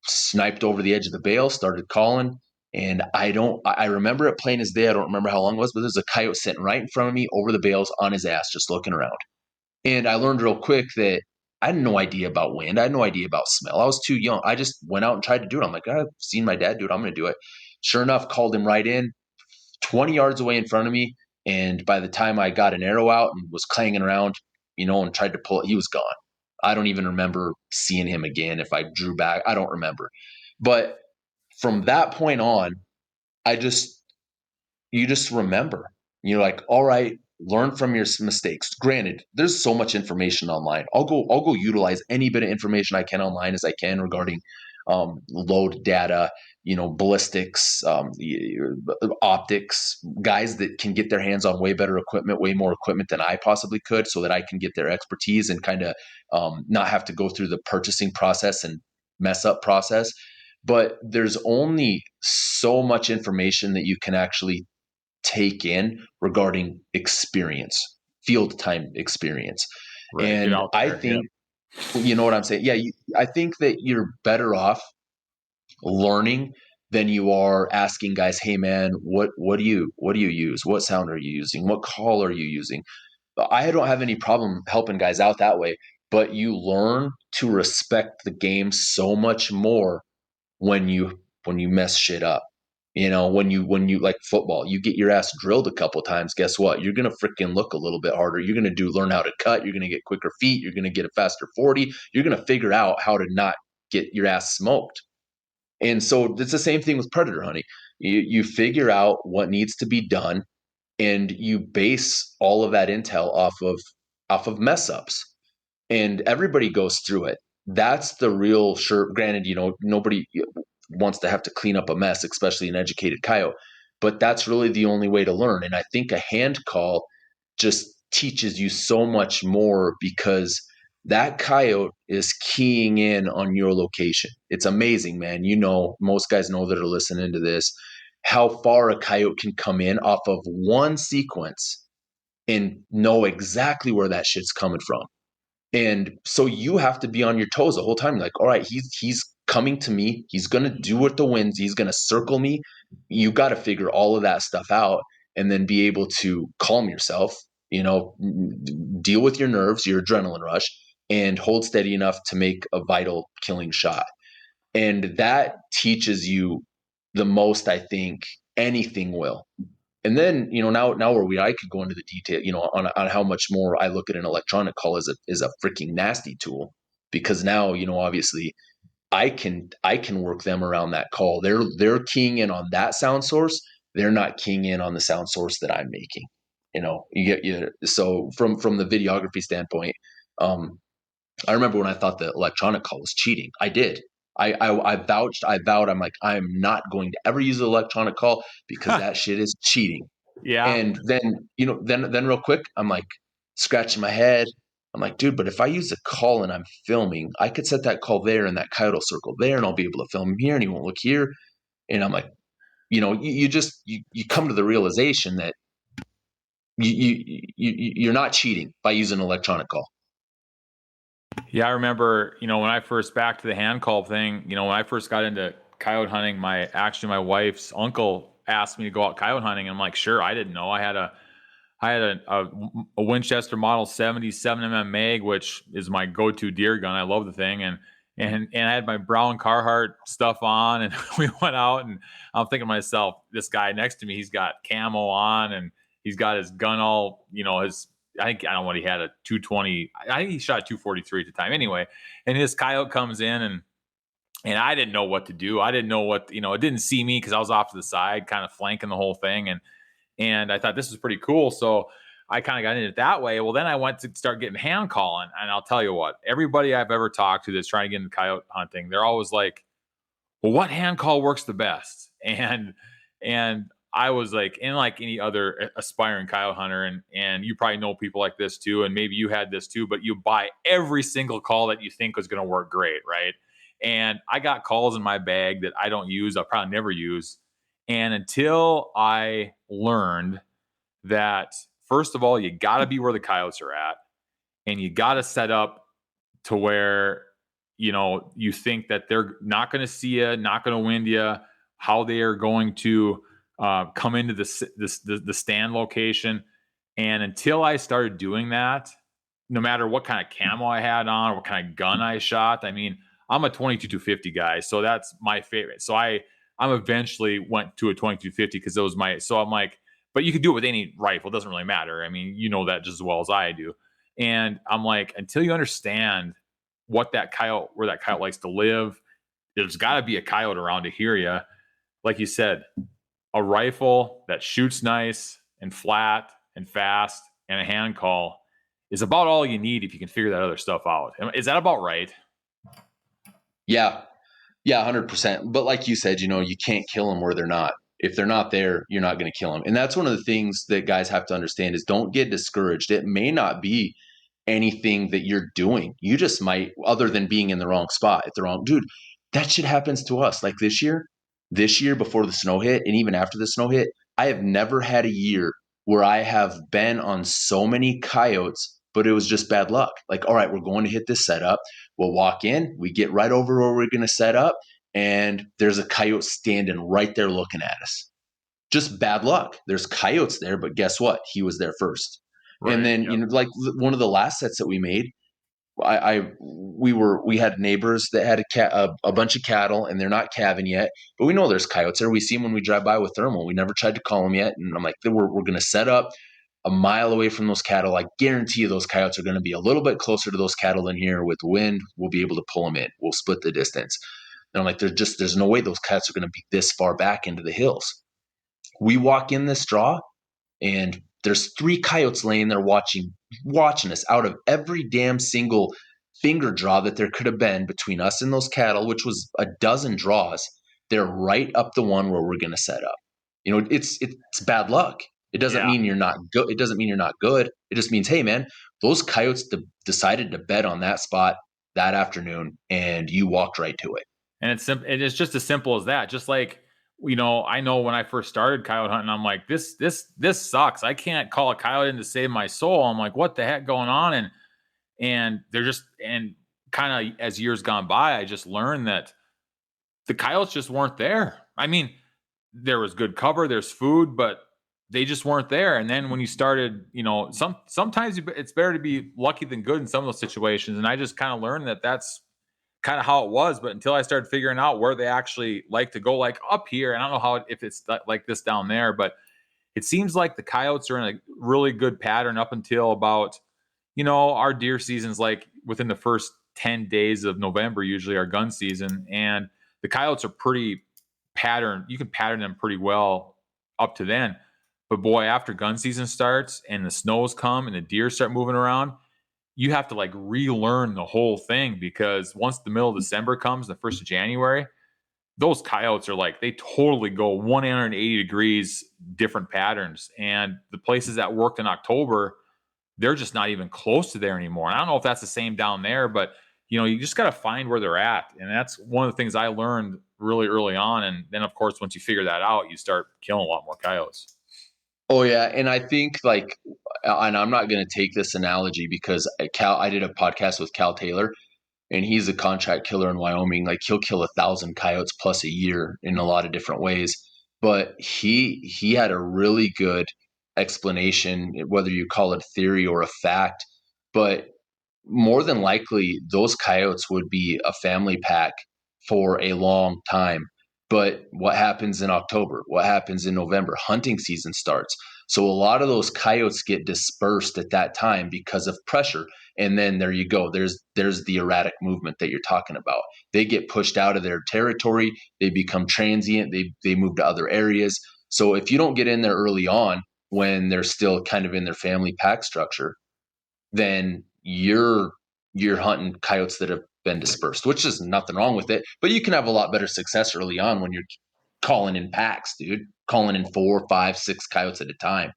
sniped over the edge of the bale, started calling. And I remember it plain as day. I don't remember how long it was, but there's a coyote sitting right in front of me over the bales on his ass, just looking around. And I learned real quick that I had no idea about wind. I had no idea about smell. I was too young. I just went out and tried to do it. I'm like, I've seen my dad do it. I'm going to do it. Sure enough, called him right in, 20 yards away in front of me. And by the time I got an arrow out and was clanging around, and tried to pull it, he was gone. I don't even remember seeing him again. If I drew back, I don't remember. But from that point on, you just remember. You're like, all right, learn from your mistakes. Granted, there's so much information online. I'll go utilize any bit of information I can online as I can regarding load data, ballistics, optics, guys that can get their hands on way better equipment, way more equipment than I possibly could, so that I can get their expertise and kind of not have to go through the purchasing process and mess up process. But there's only so much information that you can actually take in regarding experience, field time experience. Right. And I think, you know what I'm saying? Yeah, I think that you're better off learning than you are asking guys, hey man, what do you use? What sound are you using? What call are you using? I don't have any problem helping guys out that way, but you learn to respect the game so much more when you mess shit up. When you like football, you get your ass drilled a couple times. Guess what? You're gonna freaking look a little bit harder. You're gonna learn how to cut. You're gonna get quicker feet. You're gonna get a faster 40. You're gonna figure out how to not get your ass smoked. And so it's the same thing with predator hunting. You figure out what needs to be done, and you base all of that intel off of mess ups. And everybody goes through it. That's the real sure. Granted, nobody wants to have to clean up a mess, especially an educated coyote. But that's really the only way to learn. And I think a hand call just teaches you so much more, because that coyote is keying in on your location. It's amazing, man. Most guys know that are listening to this, how far a coyote can come in off of one sequence and know exactly where that shit's coming from. And so you have to be on your toes the whole time. Like, all right, he's coming to me. He's going to do what the winds. He's going to circle me. You got to figure all of that stuff out, and then be able to calm yourself, deal with your nerves, your adrenaline rush, and hold steady enough to make a vital killing shot. And that teaches you the most, I think, anything will. And then, now where I could go into the detail, on how much more I look at an electronic call as a freaking nasty tool, because now, obviously I can work them around that call. They're keying in on that sound source. They're not keying in on the sound source that I'm making. So from the videography standpoint, I remember when I thought the electronic call was cheating. I did. I vowed, I'm like, I'm not going to ever use an electronic call, because that shit is cheating. Yeah. And then, then real quick, I'm like scratching my head. I'm like, dude, but if I use a call and I'm filming, I could set that call there and that coyote will circle there, and I'll be able to film him here and he won't look here. And I'm like, you come to the realization that you're not cheating by using an electronic call. Yeah, I remember, when I first, back to the hand call thing, when I first got into coyote hunting, my wife's uncle asked me to go out coyote hunting, and I'm like, sure. I didn't know. I had a Winchester Model 77mm mag, which is my go-to deer gun. I love the thing, and I had my brown Carhartt stuff on, and we went out, and I'm thinking to myself, this guy next to me, he's got camo on, and he's got his gun all, I don't know what he had, a 220. I think he shot a 243 at the time. Anyway, and his coyote comes in, and I didn't know what to do. I didn't know what, it didn't see me because I was off to the side, kind of flanking the whole thing. And I thought this was pretty cool. So I kind of got into it that way. Well, then I went to start getting hand calling. And I'll tell you what, everybody I've ever talked to that's trying to get into coyote hunting, they're always like, well, what hand call works the best? And I was like, and like any other aspiring coyote hunter, and you probably know people like this too, and maybe you had this too, but you buy every single call that you think was going to work great, right? And I got calls in my bag that I don't use, I'll probably never use. And until I learned that, first of all, you got to be where the coyotes are at, and you got to set up to where, you think that they're not going to see you, not going to wind you, how they are going to come into the stand location. And until I started doing that, no matter what kind of camo I had on or what kind of gun I shot, I mean, I'm a 22-250 guy, so that's my favorite. So I'm eventually went to a 22-250 because it was so I'm like, but you could do it with any rifle. It doesn't really matter. I mean, you know that just as well as I do. And I'm like, until you understand where that coyote likes to live, there's got to be a coyote around to hear you. Like you said, a rifle that shoots nice and flat and fast and a hand call is about all you need if you can figure that other stuff out. Is that about right? Yeah. Yeah, 100%. But like you said, you can't kill them where they're not. If they're not there, you're not going to kill them. And that's one of the things that guys have to understand is don't get discouraged. It may not be anything that you're doing. You just might, other than being in the wrong spot at the wrong, dude, that shit happens to us. Like this year before the snow hit, and even after the snow hit, I have never had a year where I have been on so many coyotes, but it was just bad luck. Like, all right, we're going to hit this setup. We'll walk in, we get right over where we're going to set up, and there's a coyote standing right there looking at us. Just bad luck. There's coyotes there, but guess what? He was there first. Right. And then, Yep. like one of the last sets that we made, we had neighbors that had a bunch of cattle, and they're not calving yet, but we know there's coyotes there. We see them when we drive by with thermal. We never tried to call them yet, and I'm like, we're going to set up a mile away from those cattle. I guarantee you those coyotes are going to be a little bit closer to those cattle in here. With wind, we'll be able to pull them in. We'll split the distance. And I'm like, there's no way those coyotes are going to be this far back into the hills. We walk in this draw, and there's 3 coyotes laying there watching us. Out of every damn single finger draw that there could have been between us and those cattle, which was a dozen draws, they're right up the one where we're going to set up. It's bad luck. It doesn't mean you're not good. It doesn't mean you're not good. It just means, hey man, those coyotes decided to bet on that spot that afternoon, and you walked right to it. And it's just as simple as that. Just like, I know when I first started coyote hunting, I'm like, this sucks. I can't call a coyote in to save my soul. I'm like, what the heck going on? And they're just, and kind of as years gone by, I just learned that the coyotes just weren't there. I mean, there was good cover, there's food, but they just weren't there. And then when you started, sometimes it's better to be lucky than good in some of those situations. And I just kind of learned that that's kind of how it was. But until I started figuring out where they actually like to go, like up here, and I don't know if it's like this down there, but it seems like the coyotes are in a really good pattern up until about, our deer season's like within the first 10 days of November, usually our gun season. And the coyotes are pretty patterned. You can pattern them pretty well up to then. But boy, after gun season starts and the snows come and the deer start moving around, you have to like relearn the whole thing, because once the middle of December comes, the 1st of January, those coyotes are like, they totally go 180 degrees different patterns. And the places that worked in October, they're just not even close to there anymore. And I don't know if that's the same down there, but you just got to find where they're at. And that's one of the things I learned really early on. And then of course, once you figure that out, you start killing a lot more coyotes. Oh yeah, and I think and I'm not going to take this analogy because I did a podcast with Cal Taylor, and he's a contract killer in Wyoming. Like he'll kill 1,000 coyotes plus a year in a lot of different ways. But he had a really good explanation, whether you call it theory or a fact. But more than likely, those coyotes would be a family pack for a long time. But what happens in October? What happens in November? Hunting season starts. So a lot of those coyotes get dispersed at that time because of pressure. And then there you go. There's the erratic movement that you're talking about. They get pushed out of their territory. They become transient. They move to other areas. So if you don't get in there early on when they're still kind of in their family pack structure, then you're hunting coyotes that have been dispersed, which is nothing wrong with it. But you can have a lot better success early on when you're calling in packs, dude. Calling in 4, 5, 6 coyotes at a time.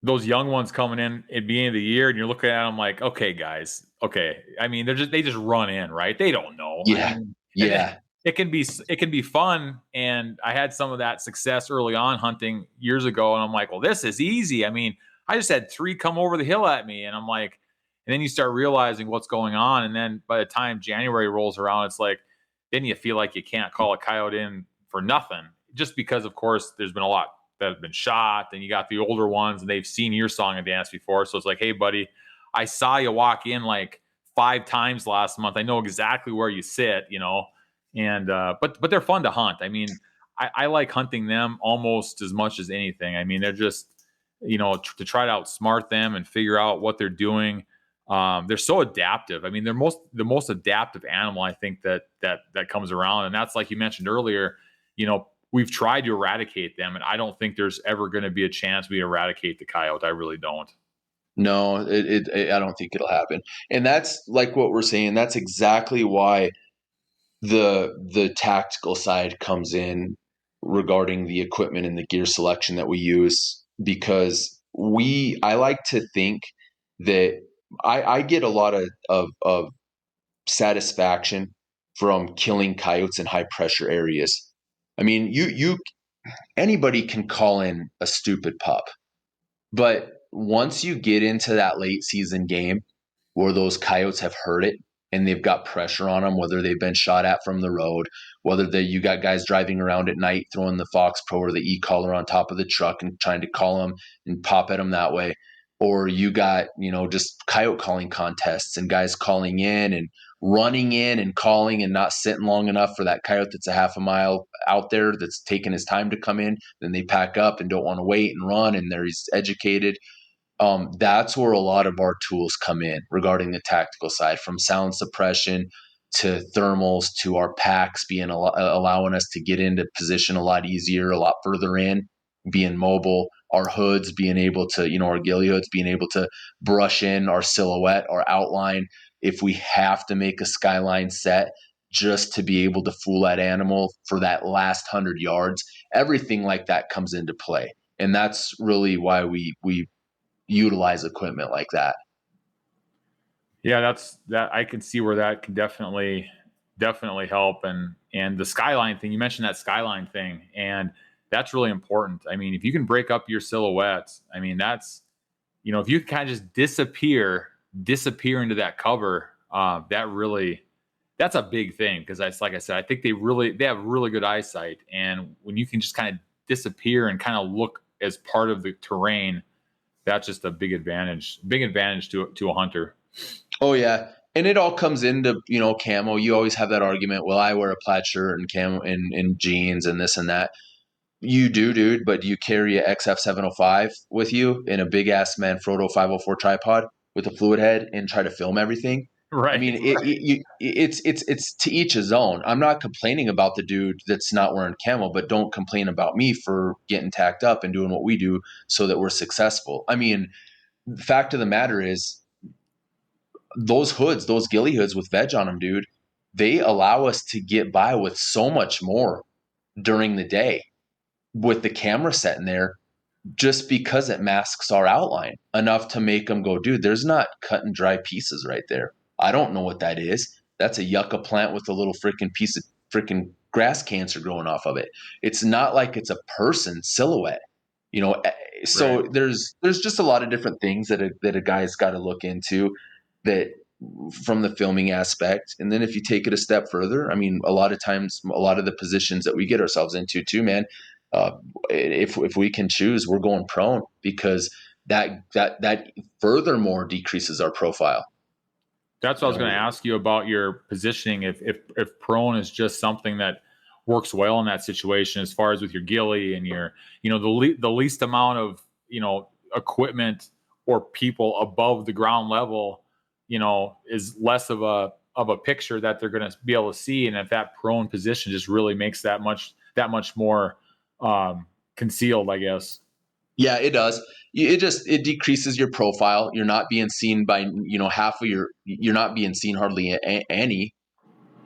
Those young ones coming in at the beginning of the year, and you're looking at them like, okay, guys, okay. I mean, they just run in, right? They don't know. Yeah, I mean, yeah. It can be fun, and I had some of that success early on hunting years ago, and I'm like, well, this is easy. I mean, I just had 3 come over the hill at me, and I'm like, and then you start realizing what's going on, and then by the time January rolls around, it's like, then you feel like you can't call a coyote in for nothing, just because, of course, there's been a lot that have been shot, and you got the older ones, and they've seen your song and dance before, so it's like, hey, buddy, I saw you walk in like 5 times last month. I know exactly where you sit, and but they're fun to hunt. I mean, I like hunting them almost as much as anything. I mean, they're just, to try to outsmart them and figure out what they're doing. They're so adaptive. I mean, they're the most adaptive animal, I think, that comes around. And that's, like you mentioned earlier, we've tried to eradicate them, and I don't think there's ever going to be a chance we eradicate the coyote. I really don't. No, I don't think it'll happen. And that's like what we're saying. That's exactly why the tactical side comes in regarding the equipment and the gear selection that we use, because I like to think that I get a lot of satisfaction from killing coyotes in high pressure areas. I mean, you anybody can call in a stupid pup, but once you get into that late season game where those coyotes have heard it and they've got pressure on them, whether they've been shot at from the road, whether you got guys driving around at night throwing the Fox Pro or the e-collar on top of the truck and trying to call them and pop at them that way, or you got, just coyote calling contests and guys calling in and running in and calling and not sitting long enough for that coyote that's a half a mile out there that's taking his time to come in. Then they pack up and don't want to wait and run, and he's educated. That's where a lot of our tools come in regarding the tactical side, from sound suppression to thermals to our packs being allowing us to get into position a lot easier, a lot further in, being mobile, our hoods being able to, our ghillie hoods being able to brush in our silhouette, our outline. If we have to make a skyline set just to be able to fool that animal for that last 100 yards, everything like that comes into play. And that's really why we utilize equipment like that. Yeah, that I can see where that can definitely help. And the skyline thing, you mentioned that skyline thing, and that's really important. I mean, if you can break up your silhouettes, I mean, that's, if you kind of just disappear into that cover, that's a big thing, because that's, like I said, I think they have really good eyesight, and when you can just kind of disappear and kind of look as part of the terrain, that's just a big advantage to a hunter. Oh yeah. And it all comes into, camo. You always have that argument. Well, I wear a plaid shirt and camo and jeans and this and that. You do, dude, but do you carry a XF 705 with you in a big ass Manfrotto 504 tripod with a fluid head and try to film everything? Right. I mean, it's to each his own. I'm not complaining about the dude that's not wearing camo, but don't complain about me for getting tacked up and doing what we do so that we're successful. I mean, the fact of the matter is, those hoods, those ghillie hoods with veg on them, dude, they allow us to get by with so much more during the day with the camera set in there, just because it masks our outline enough to make them go, dude, there's not cut and dry pieces right there. I don't know what that is. That's a yucca plant with a little freaking piece of freaking grass cancer growing off of it. It's not like it's a person silhouette, so right. there's just a lot of different things that a guy's got to look into, that from the filming aspect. And then if you take it a step further, I mean, a lot of times, a lot of the positions that we get ourselves into too, man, if we can choose, we're going prone, because that furthermore decreases our profile. That's what I was going to ask you about, your positioning. If prone is just something that works well in that situation, as far as with your ghillie and your, the least amount of, equipment or people above the ground level, is less of a picture that they're going to be able to see. And if that prone position just really makes that much more concealed, I guess. Yeah, it does. It decreases your profile. You're not being seen by, half of you're not being seen hardly any.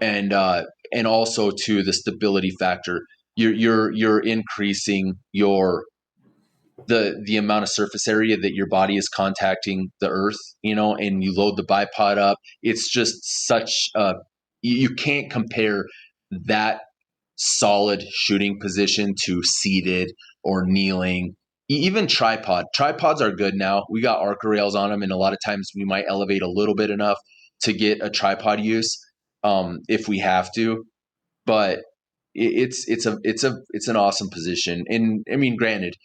And also to the stability factor, you're increasing the amount of surface area that your body is contacting the earth, and you load the bipod up. It's just such you can't compare that solid shooting position to seated or kneeling. Even tripods are good now. We got Arca rails on them, and a lot of times we might elevate a little bit enough to get a tripod use, if we have to. But it's an awesome position. And I mean, granted,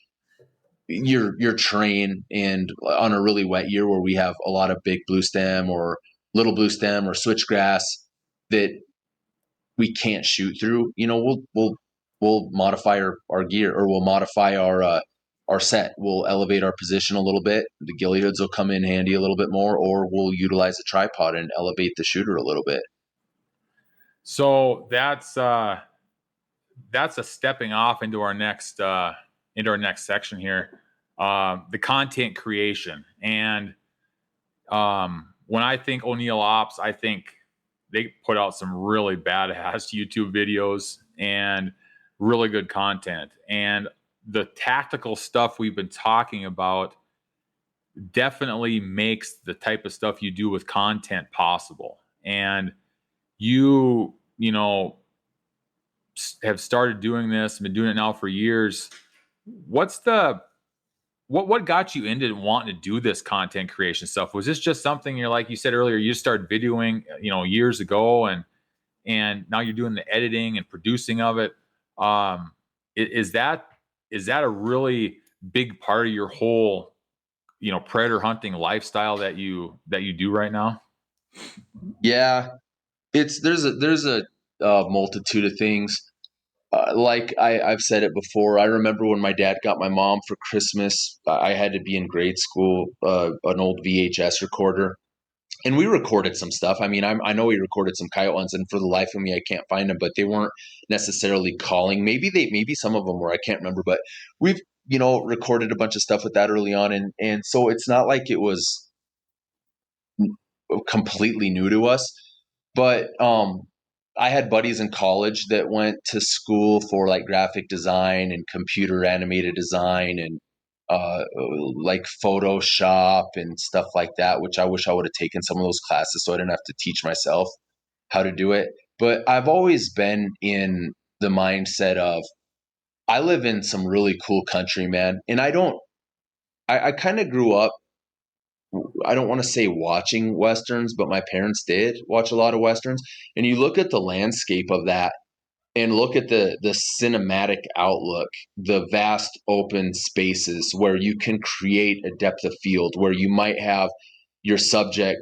your train, and on a really wet year where we have a lot of big blue stem or little blue stem or switchgrass that we can't shoot through, we'll modify our gear, or we'll modify our set. We'll elevate our position a little bit. The ghillie hoods will come in handy a little bit more, or we'll utilize a tripod and elevate the shooter a little bit. So that's a stepping off into our next section here. the content creation. And when I think O'Neill Ops, I think they put out some really badass YouTube videos and really good content. And the tactical stuff we've been talking about definitely makes the type of stuff you do with content possible. And you know, have started doing this, been doing it now for years. What's the what got you into wanting to do this content creation stuff? Was this just something you're, like you said earlier, you started videoing, years ago, and now you're doing the editing and producing of it? Is that a really big part of your whole, predator hunting lifestyle that you do right now? Yeah, there's a multitude of things. Like I've said it before. I remember when my dad got my mom for Christmas. I had to be in grade school. An old VHS recorder, and we recorded some stuff. I mean, I know we recorded some coyote ones, and for the life of me, I can't find them. But they weren't necessarily calling. Maybe some of them were. I can't remember. But we've recorded a bunch of stuff with that early on, and so it's not like it was completely new to us. But I had buddies in college that went to school for like graphic design and computer animated design and like Photoshop and stuff like that, which I wish I would have taken some of those classes so I didn't have to teach myself how to do it. But I've always been in the mindset of I live in some really cool country, man. And I kind of grew up, I don't want to say watching Westerns, but my parents did watch a lot of Westerns. And you look at the landscape of that and look at the cinematic outlook, the vast open spaces where you can create a depth of field, where you might have your subject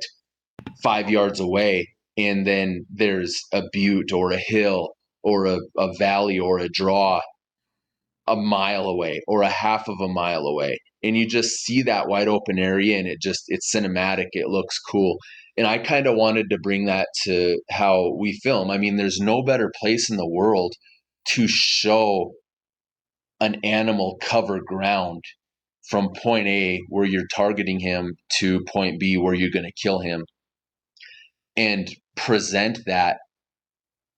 5 yards away, and then there's a butte or a hill or a valley or a draw a mile away or a half of a mile away, and you just see that wide open area, and it's cinematic, it looks cool. And I kind of wanted to bring that to how we film. I mean, there's no better place in the world to show an animal cover ground from point A where you're targeting him to point B where you're going to kill him, and present that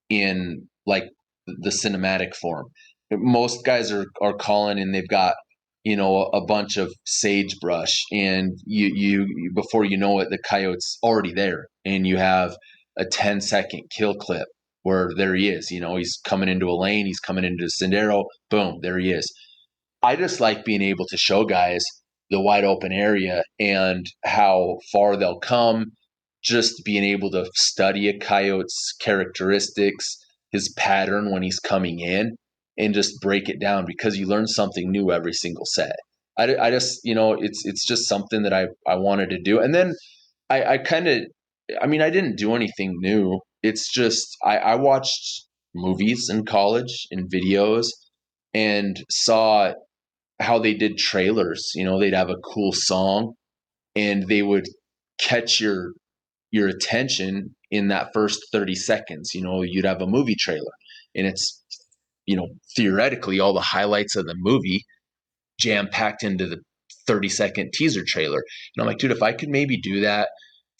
in like the cinematic form. Most guys are calling and they've got a bunch of sagebrush, and you before you know it, the coyote's already there, and you have a 10-second kill clip where there he is. He's coming into a lane, he's coming into a sendero, boom, there he is. I just like being able to show guys the wide open area and how far they'll come, just being able to study a coyote's characteristics, his pattern when he's coming in, and just break it down, because you learn something new every single set. I just, it's just something that I wanted to do. And then I kind of, I mean, I didn't do anything new. It's just, I watched movies in college and videos and saw how they did trailers. They'd have a cool song and they would catch your attention in that first 30 seconds. You'd have a movie trailer, and it's, theoretically all the highlights of the movie jam packed into the 30-second teaser trailer. And I'm like, dude, if I could maybe do that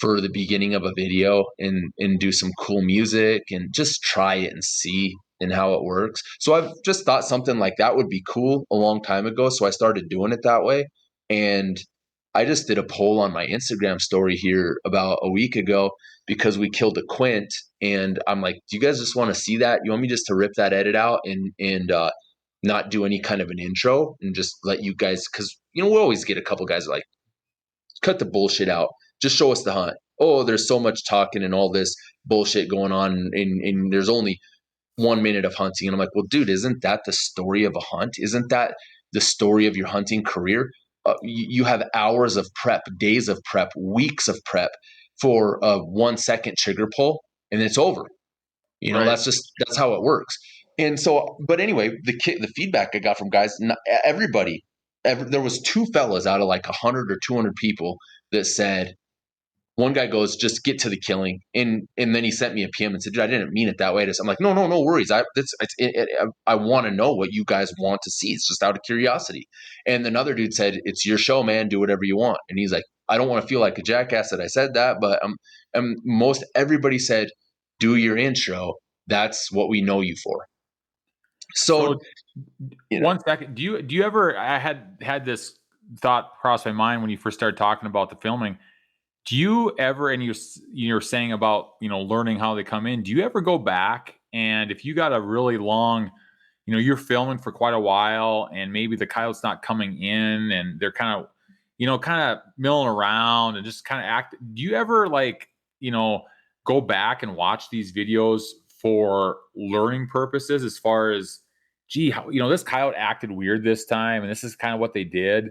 for the beginning of a video and do some cool music and just try it and see and how it works. So I've just thought something like that would be cool a long time ago. So I started doing it that way. And I just did a poll on my Instagram story here about a week ago because we killed a quint, and I'm like, do you guys just want to see that? You want me just to rip that edit out and not do any kind of an intro and just let you guys, because we'll always get a couple guys like, cut the bullshit out, just show us the hunt. Oh, there's so much talking and all this bullshit going on, and there's only 1 minute of hunting. And I'm like, well, dude, isn't that the story of a hunt? Isn't that the story of your hunting career? You have hours of prep, days of prep, weeks of prep for a 1 second trigger pull, and it's over. Right. That's how it works. And so, but anyway, the feedback I got from guys, there was 2 fellas out of like 100 or 200 people that said, one guy goes, just get to the killing. And then he sent me a PM and said, dude, I didn't mean it that way. I'm like, no worries. I want to know what you guys want to see. It's just out of curiosity. And another dude said, it's your show, man. Do whatever you want. And he's like, I don't want to feel like a jackass that I said that, but most everybody said, do your intro. That's what we know you for. So one second, do you ever? I had this thought cross my mind when you first started talking about the filming. Do you ever, and you're saying about, learning how they come in, do you ever go back, and if you got a really long, you're filming for quite a while and maybe the coyote's not coming in and they're kind of milling around and just kind of act, do you ever go back and watch these videos for learning purposes, as far as, gee, how, this coyote acted weird this time and this is kind of what they did?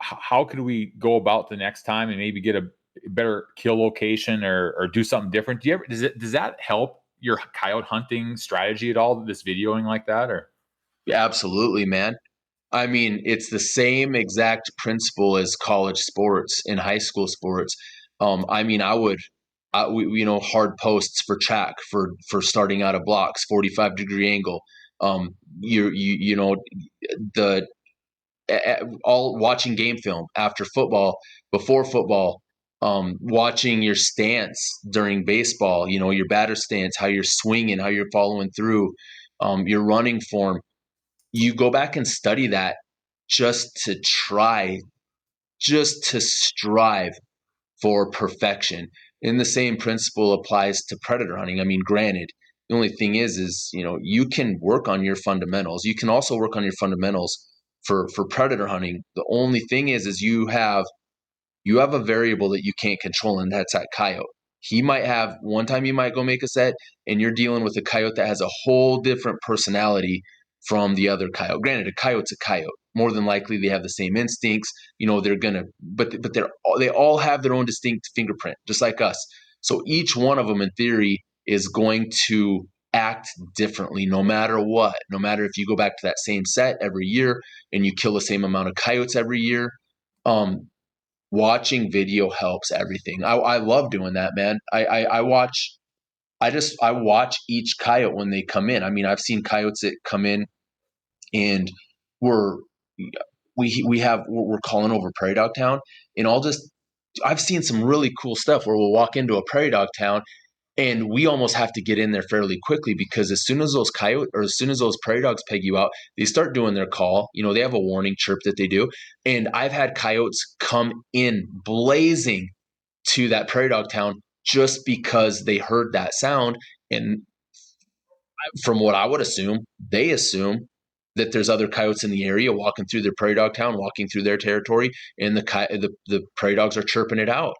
How could we go about the next time and maybe get a better kill location or do something different? Does that help your coyote hunting strategy at all, this videoing like that? Or absolutely, man. I mean, it's the same exact principle as college sports and high school sports. I mean, hard posts for track for starting out of blocks, 45-degree angle. The all watching game film after football, before football, watching your stance during baseball, your batter stance, how you're swinging, how you're following through, your running form. You go back and study that just to strive for perfection. And the same principle applies to predator hunting. I mean, granted, the only thing is, you can work on your fundamentals. You can also work on your fundamentals for predator hunting. The only thing is you have a variable that you can't control, and that's that coyote. He might have, one time you might go make a set and you're dealing with a coyote that has a whole different personality from the other coyote. Granted, a coyote's a coyote. More than likely they have the same instincts. But they all have their own distinct fingerprint, just like us. So each one of them, in theory, is going to act differently no matter what. No matter if you go back to that same set every year and you kill the same amount of coyotes every year. Watching video helps everything. I love doing that, man. I watch each coyote when they come in. I mean, I've seen coyotes that come in and we're calling over Prairie Dog Town, and I've seen some really cool stuff where we'll walk into a Prairie Dog Town and we almost have to get in there fairly quickly, because as soon as those prairie dogs peg you out, they start doing their call. They have a warning chirp that they do. And I've had coyotes come in blazing to that prairie dog town just because they heard that sound. And from what I would assume, they assume that there's other coyotes in the area walking through their prairie dog town, walking through their territory, and the prairie dogs are chirping it out.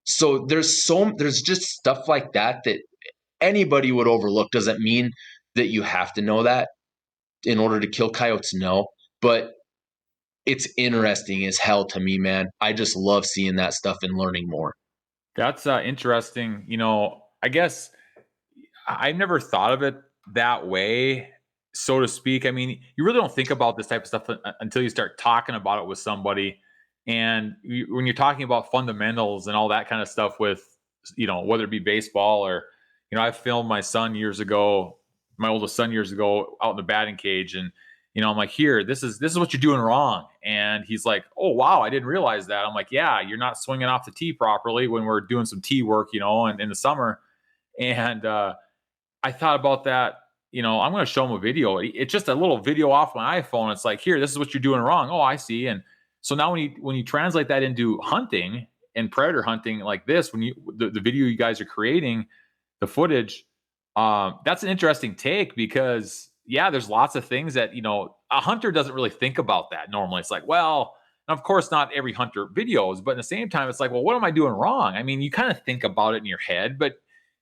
So there's just stuff like that anybody would overlook. Doesn't mean that you have to know that in order to kill coyotes, no. But it's interesting as hell to me, man. I just love seeing that stuff and learning more. That's interesting. I guess I've never thought of it that way, so to speak. I mean, you really don't think about this type of stuff until you start talking about it with somebody. And when you're talking about fundamentals and all that kind of stuff with, whether it be baseball or, I filmed my oldest son years ago out in the batting cage. And, I'm like, here, this is what you're doing wrong. And he's like, oh, wow, I didn't realize that. I'm like, yeah, you're not swinging off the tee properly when we're doing some tee work, in the summer. And I thought about that. I'm going to show him a video. It's just a little video off my iPhone. It's like, here, this is what you're doing wrong. Oh, I see. And so now when you translate that into hunting and predator hunting like this, when the video you guys are creating, the footage, that's an interesting take, because there's lots of things that, a hunter doesn't really think about that normally. It's like, well, of course not every hunter videos, but at the same time, it's like, well, what am I doing wrong? I mean, you kind of think about it in your head, but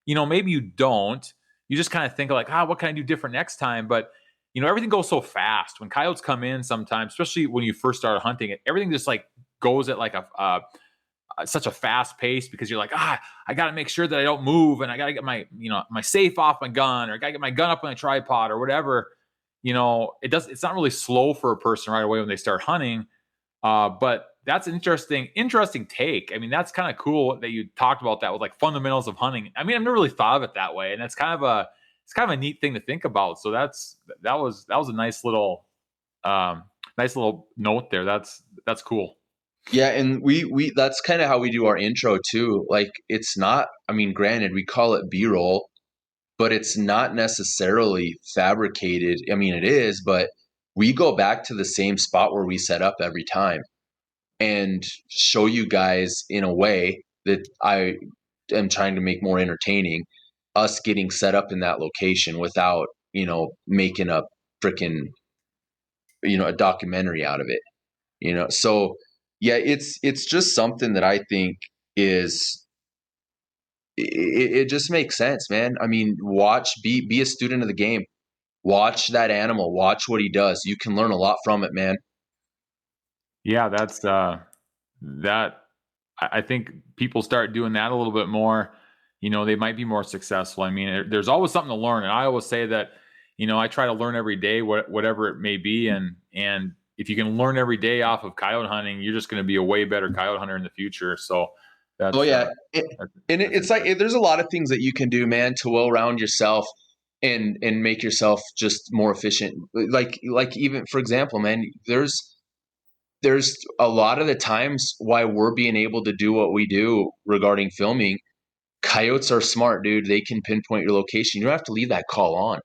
maybe you don't. You just kind of think like, what can I do different next time? But everything goes so fast when coyotes come in sometimes, especially when you first start hunting it, everything just like goes at like such a fast pace, because you're like, I got to make sure that I don't move, and I got to get my, my safe off my gun, or I got to get my gun up on a tripod or whatever. It's not really slow for a person right away when they start hunting. But that's an interesting take. I mean, that's kind of cool that you talked about that with like fundamentals of hunting. I mean, I've never really thought of it that way, and it's kind of a neat thing to think about. So that was a nice little note there. That's cool. Yeah, and we that's kind of how we do our intro too. Like it's not, I mean, granted, we call it B-roll, but it's not necessarily fabricated. I mean, it is, but we go back to the same spot where we set up every time and show you guys in a way that I am trying to make more entertaining us getting set up in that location without, making a freaking, a documentary out of it, So yeah, it's just something that I think is it just makes sense, man. I mean, be a student of the game. Watch that animal, watch what he does. You can learn a lot from it, man. Yeah, that's that. I think people start doing that a little bit more, they might be more successful. I mean, there's always something to learn, and I always say that, I try to learn every day, whatever it may be, and if you can learn every day off of coyote hunting, you're just going to be a way better coyote hunter in the future. So that's it's like there's a lot of things that you can do, man, to well round yourself and make yourself just more efficient. Like even for example, man, there's a lot of the times why we're being able to do what we do regarding filming. Coyotes are smart, dude. They can pinpoint your location. You don't have to leave that call on.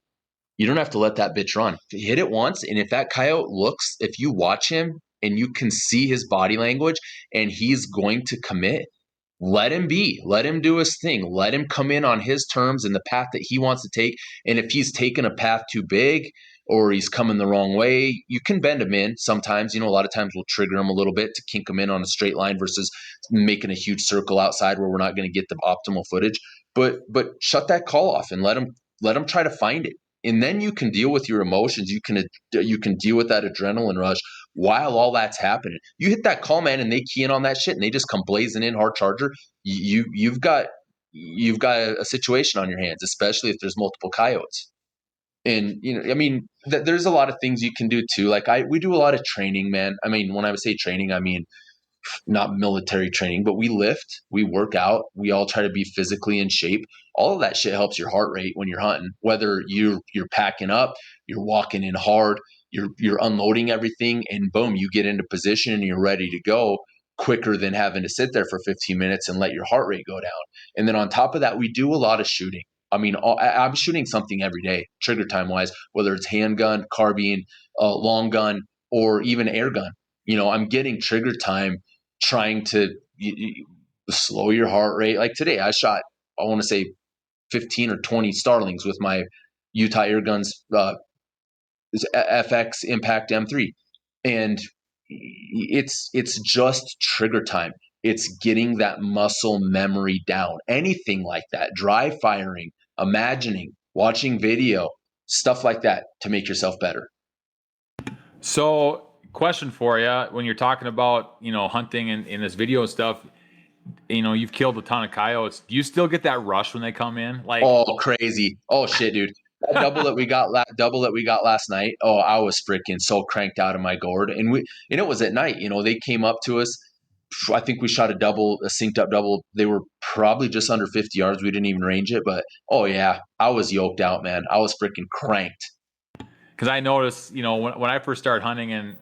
You don't have to let that bitch run. Hit it once, and if that coyote if you watch him and you can see his body language and he's going to commit, let him be. Let him do his thing. Let him come in on his terms and the path that he wants to take. And if he's taking a path too big or he's coming the wrong way, you can bend him in sometimes. A lot of times we'll trigger him a little bit to kink him in on a straight line versus making a huge circle outside where we're not going to get the optimal footage. But shut that call off and let him try to find it. And then you can deal with your emotions. You can deal with that adrenaline rush while all that's happening. You hit that call, man, and they key in on that shit, and they just come blazing in hard charger. You've got a situation on your hands, especially if there's multiple coyotes. And I mean, there's a lot of things you can do too. Like we do a lot of training, man. I mean, when I say training, I mean not military training, but we lift, we work out, we all try to be physically in shape. All of that shit helps your heart rate when you're hunting. Whether you're packing up, you're walking in hard, you're unloading everything, and boom, you get into position and you're ready to go quicker than having to sit there for 15 minutes and let your heart rate go down. And then on top of that, we do a lot of shooting. I mean, I'm shooting something every day, trigger time wise, whether it's handgun, carbine, long gun, or even air gun. I'm getting trigger time trying to slow your heart rate. Like today, I shot, I want to say 15 or 20 starlings with my Utah Airguns FX Impact M3. And it's just trigger time. It's getting that muscle memory down. Anything like that, dry firing, imagining, watching video, stuff like that to make yourself better. So question for you, when you're talking about hunting and in this video stuff, you've killed a ton of coyotes. Do you still get that rush when they come in? Like, oh, crazy. Oh shit, dude. That double that we got last night. Oh, I was freaking so cranked out of my gourd. And it was at night. They came up to us. I think we shot a synced up double. They were probably just under 50 yards. We didn't even range it, but oh yeah, I was yoked out, man. I was freaking cranked. Because I noticed, when I first started hunting and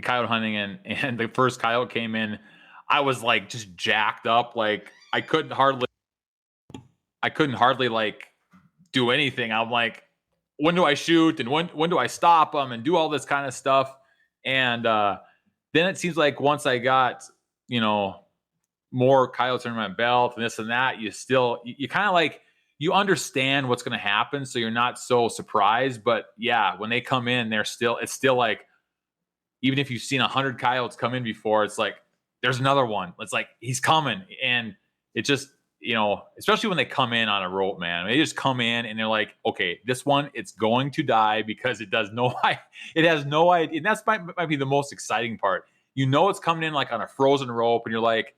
coyote hunting and the first coyote came in, I was like just jacked up. Like I couldn't hardly like do anything. I'm like, when do I shoot and when do I stop them and do all this kind of stuff? And then it seems like once I got more coyotes under my belt and this and that, you kind of like, you understand what's going to happen, so you're not so surprised. But yeah, when they come in, it's still like, even if you've seen 100 coyotes come in before, it's like there's another one. It's like he's coming, and it just especially when they come in on a rope, man. They just come in and they're like, okay, this one, it's going to die because it has no idea, and that's might be the most exciting part. It's coming in like on a frozen rope, and you're like,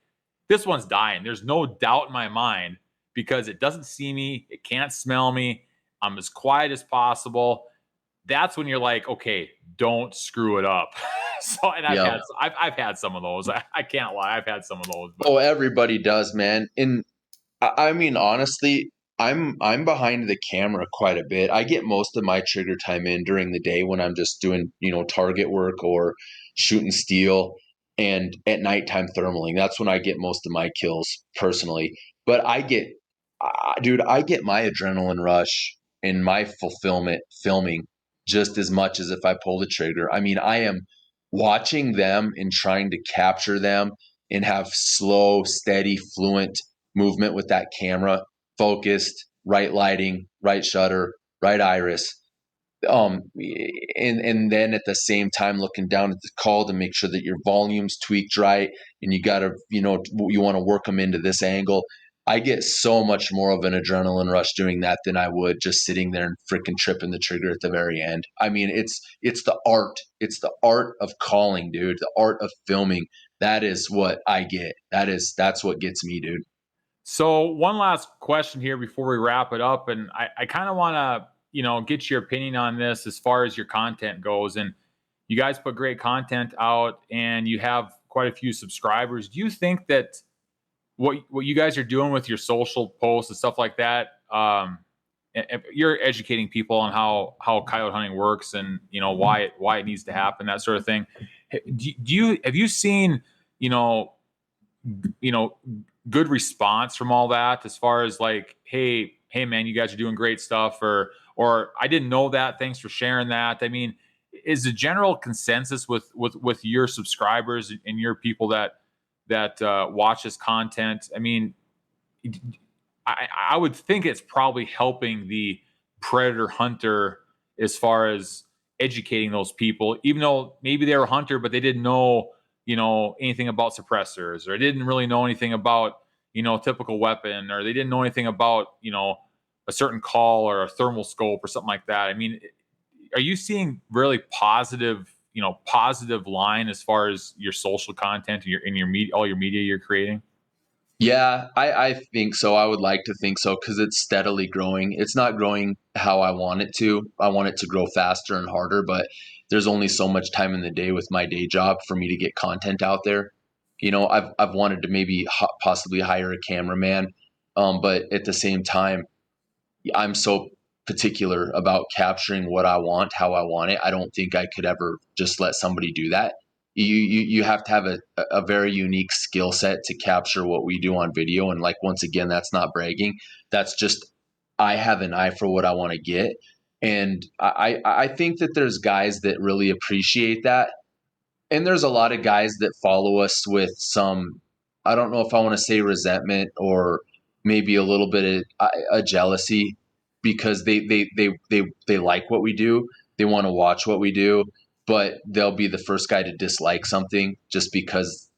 this one's dying. There's no doubt in my mind because it doesn't see me, it can't smell me. I'm as quiet as possible. That's when you're like, okay, don't screw it up. So, and Yeah. I've had some of those. I can't lie. I've had some of those. But Oh, everybody does, man. And I mean, honestly, I'm behind the camera quite a bit. I get most of my trigger time in during the day when I'm just doing, target work or shooting steel, and at nighttime thermaling. That's when I get most of my kills personally. But dude, I get my adrenaline rush and my fulfillment filming just as much as if I pull the trigger. I mean, I am watching them and trying to capture them and have slow, steady, fluent movement with that camera, focused, right lighting, right shutter, right iris. And then at the same time looking down at the call to make sure that your volume's tweaked right, and you got to, you want to work them into this angle. I get so much more of an adrenaline rush doing that than I would just sitting there and freaking tripping the trigger at the very end. I mean, it's the art. It's the art of calling, dude. The art of filming. That is what I get. That's what gets me, dude. so one last question here before we wrap it up, and I kind of want to get your opinion on this as far as your content goes. And you guys put great content out, and you have quite a few subscribers. Do you think that what you guys are doing with your social posts and stuff like that, you're educating people on how coyote hunting works, and why it needs to happen, that sort of thing? Have you seen you know good response from all that, as far as like, hey man, you guys are doing great stuff, or I didn't know that, thanks for sharing that? I mean, is the general consensus with your subscribers and your people that watch this content, I mean, I would think it's probably helping the predator hunter as far as educating those people, even though maybe they were a hunter, but they didn't know, anything about suppressors, or didn't really know anything about, typical weapon, or they didn't know anything about, a certain call or a thermal scope or something like that. I mean, are you seeing really positive line as far as your social content, in your media, all your media you're creating? Yeah, I think so. I would like to think so because it's steadily growing. It's not growing how I want it to. I want it to grow faster and harder, but there's only so much time in the day with my day job for me to get content out there. I've wanted to maybe possibly hire a cameraman, but at the same time, I'm so particular about capturing what I want, how I want it. I don't think I could ever just let somebody do that. You have to have a very unique skill set to capture what we do on video. And like, once again, that's not bragging. That's just, I have an eye for what I want to get. And I think that there's guys that really appreciate that. And there's a lot of guys that follow us with some, I don't know if I want to say resentment, or maybe a little bit of a jealousy, because they like what we do. They want to watch what we do, but they'll be the first guy to dislike something just because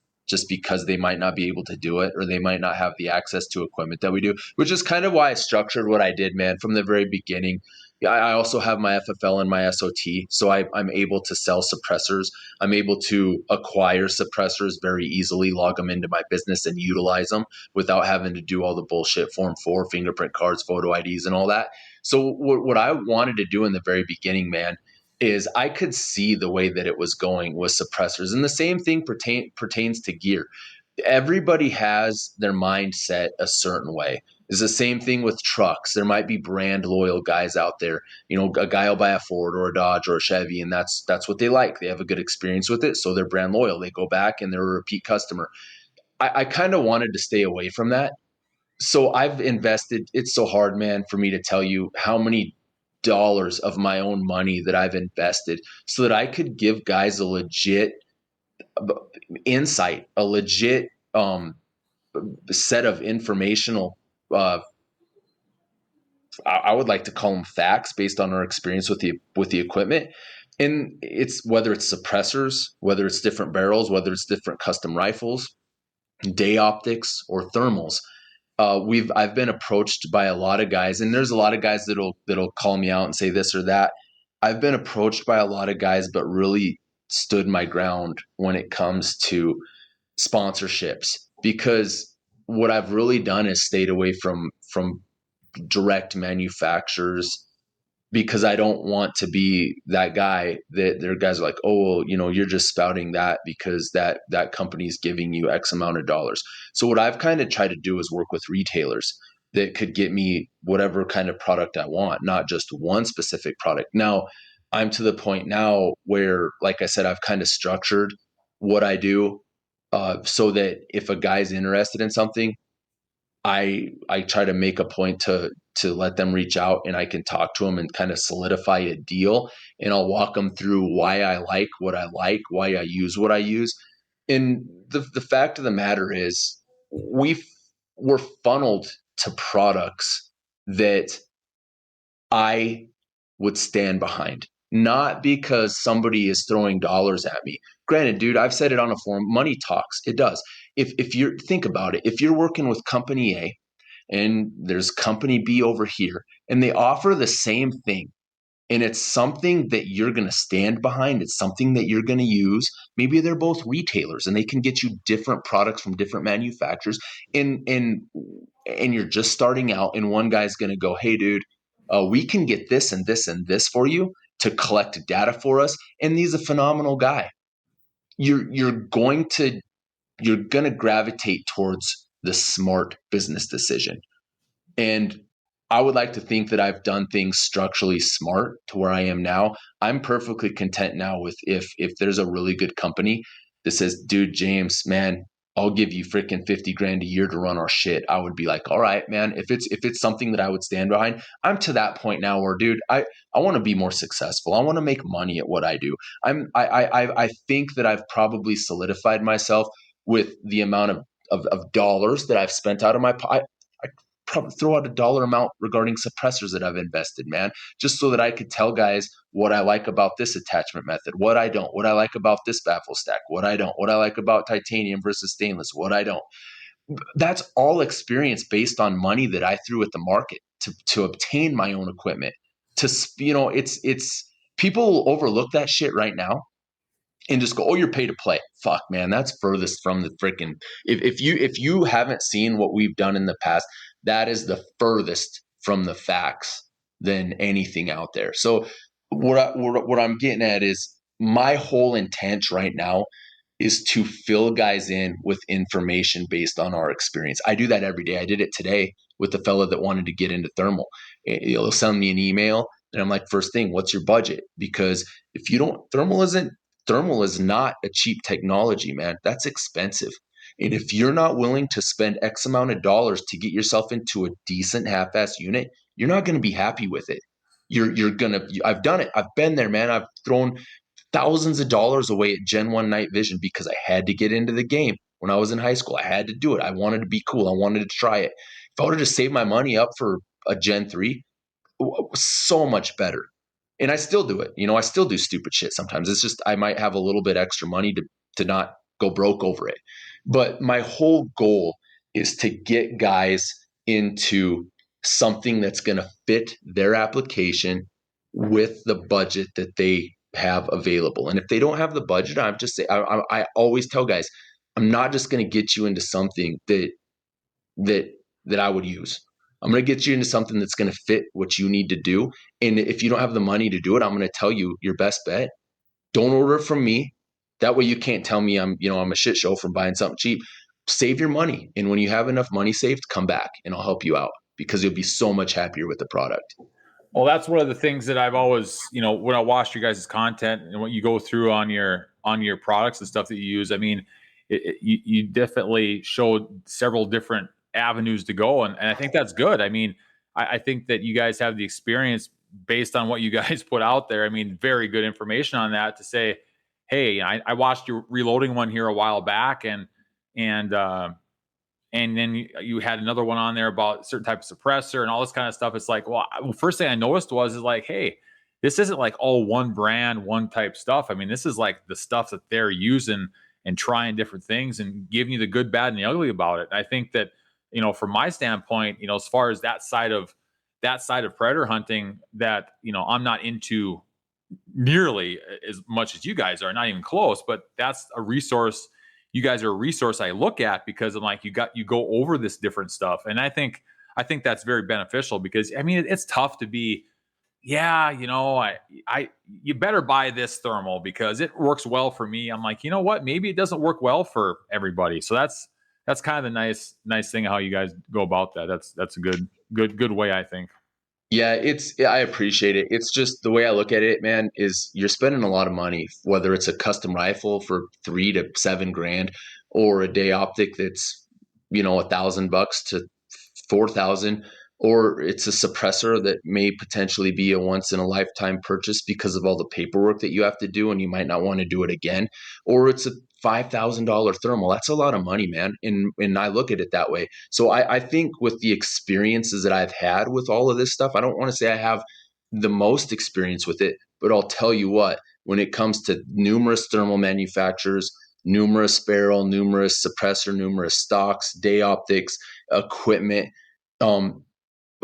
they might not be able to do it, or they might not have the access to equipment that we do, which is kind of why I structured what I did, man, from the very beginning. I also have my FFL and my SOT, so I'm able to sell suppressors. I'm able to acquire suppressors very easily, log them into my business, and utilize them without having to do all the bullshit Form 4, fingerprint cards, photo IDs, and all that. So what I wanted to do in the very beginning, man, is I could see the way that it was going with suppressors. And the same thing pertains to gear. Everybody has their mindset a certain way. It's the same thing with trucks. There might be brand loyal guys out there. A guy will buy a Ford or a Dodge or a Chevy, and that's what they like. They have a good experience with it, so they're brand loyal. They go back and they're a repeat customer. I kind of wanted to stay away from that. So I've invested, it's so hard, man, for me to tell you how many dollars of my own money that I've invested so that I could give guys a legit insight, a legit set of informational, I would like to call them facts based on our experience with the equipment. And it's whether it's suppressors, whether it's different barrels, whether it's different custom rifles, day optics, or thermals. I've been approached by a lot of guys, and there's a lot of guys that'll call me out and say this or that. I've been approached by a lot of guys, but really stood my ground when it comes to sponsorships, because what I've really done is stayed away from direct manufacturers because I don't want to be that guy that their guys are like, oh, well, you're just spouting that because that company is giving you X amount of dollars. So what I've kind of tried to do is work with retailers that could get me whatever kind of product I want, not just one specific product. Now, I'm to the point now where, like I said, I've kind of structured what I do so that if a guy's interested in something, I try to make a point to let them reach out, and I can talk to them and kind of solidify a deal, and I'll walk them through why I like, why I use what I use. And the fact of the matter is we're funneled to products that I would stand behind, not because somebody is throwing dollars at me. Granted, dude, I've said it on a forum, money talks. It does. If you think about it, if you're working with company A and there's company B over here and they offer the same thing, and it's something that you're going to stand behind, it's something that you're going to use. Maybe they're both retailers and they can get you different products from different manufacturers, and you're just starting out, and one guy's going to go, hey dude, we can get this and this and this for you to collect data for us, and he's a phenomenal guy. You're going to gravitate towards the smart business decision. And I would like to think that I've done things structurally smart to where I am now. I'm perfectly content now with if there's a really good company that says, dude, James, man, I'll give you freaking 50 grand a year to run our shit. I would be like, all right, man, if it's something that I would stand behind. I'm to that point now where, dude, I want to be more successful. I want to make money at what I do. I think that I've probably solidified myself with the amount of dollars that I've spent out of my pocket. Probably throw out a dollar amount regarding suppressors that I've invested, man, just so that I could tell guys what I like about this attachment method, what I don't, what I like about this baffle stack, what I don't, what I like about titanium versus stainless, what I don't. That's all experience based on money that I threw at the market to obtain my own equipment. It's people overlook that shit right now and just go, oh, you're pay to play. Fuck, man, that's furthest from the freaking. If you haven't seen what we've done in the past, that is the furthest from the facts than anything out there. So what I'm getting at is my whole intent right now is to fill guys in with information based on our experience. I do that every day. I did it today with the fella that wanted to get into thermal. He'll send me an email and I'm like, first thing, what's your budget? Because if you don't, thermal is not a cheap technology, man. That's expensive. And if you're not willing to spend X amount of dollars to get yourself into a decent half-ass unit, you're not going to be happy with it. You're gonna. I've done it. I've been there, man. I've thrown thousands of dollars away at Gen 1 night vision because I had to get into the game. When I was in high school, I had to do it. I wanted to be cool. I wanted to try it. If I would have just saved my money up for a Gen 3, so much better. And I still do it. I still do stupid shit sometimes. It's just I might have a little bit extra money to not go broke over it. But my whole goal is to get guys into something that's going to fit their application with the budget that they have available. And if they don't have the budget, I always tell guys, I'm not just going to get you into something that I would use. I'm going to get you into something that's going to fit what you need to do. And if you don't have the money to do it, I'm going to tell you your best bet. Don't order it from me. That way you can't tell me I'm a shit show from buying something cheap. Save your money. And when you have enough money saved, come back and I'll help you out because you'll be so much happier with the product. Well, that's one of the things that I've always, when I watch your guys' content and what you go through on your products and stuff that you use, I mean, you definitely showed several different avenues to go. And I think that's good. I mean, I think that you guys have the experience based on what you guys put out there. I mean, very good information on that to say, hey, I watched you reloading one here a while back and then you had another one on there about a certain type of suppressor and all this kind of stuff. It's like, well, first thing I noticed was like, hey, this isn't like all one brand, one type stuff. I mean, this is like the stuff that they're using and trying different things and giving you the good, bad, and the ugly about it. And I think that, from my standpoint, as far as that side of predator hunting, that, I'm not into nearly as much as you guys are, not even close, but that's a resource. You guys are a resource I look at because I'm like, you go over this different stuff. And I think that's very beneficial because I mean, it's tough to be yeah, you better buy this thermal because it works well for me. I'm like, you know what? Maybe it doesn't work well for everybody. So that's kind of the nice thing how you guys go about that. That's a good way, I think. Yeah, I appreciate it. It's just the way I look at it, man, is you're spending a lot of money, whether it's a custom rifle for 3 to 7 grand or a day optic that's, $1,000 to 4,000, or it's a suppressor that may potentially be a once in a lifetime purchase because of all the paperwork that you have to do and you might not want to do it again, or it's a $5,000 thermal. That's a lot of money, man. And I look at it that way. So I think with the experiences that I've had with all of this stuff, I don't want to say I have the most experience with it, but I'll tell you what, when it comes to numerous thermal manufacturers, numerous barrel, numerous suppressor, numerous stocks, day optics, equipment, um,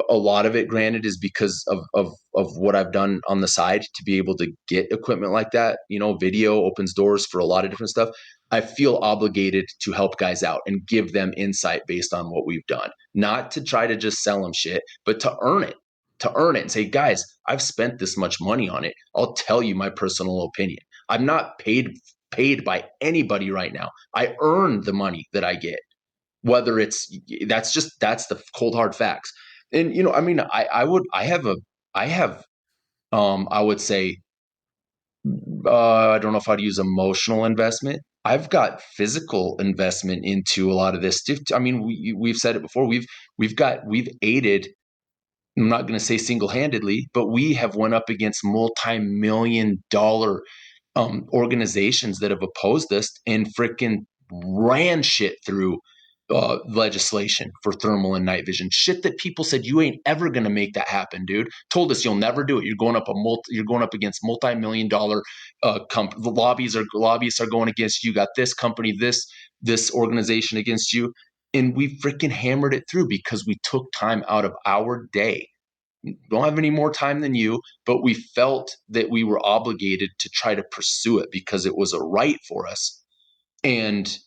a lot of it, granted, is because of what I've done on the side to be able to get equipment like that. Video opens doors for a lot of different stuff. I feel obligated to help guys out and give them insight based on what we've done, not to try to just sell them shit, but to earn it. To earn it and say, guys, I've spent this much money on it. I'll tell you my personal opinion. I'm not paid by anybody right now. I earn the money that I get, whether that's the cold hard facts. And I mean, I would say, I don't know if I'd use emotional investment. I've got physical investment into a lot of this stuff. I mean, we've said it before. We've aided. I'm not going to say single handedly, but we have went up against multi-million-dollar organizations that have opposed us and freaking ran shit through legislation for thermal and night vision. Shit that people said you ain't ever gonna make that happen, dude. Told us you'll never do it. You're going up against multi-million-dollar the lobbyists are going against you. Got this company, this organization against you, and we freaking hammered it through because we took time out of our day. Don't have any more time than you, but we felt that we were obligated to try to pursue it because it was a right for us, and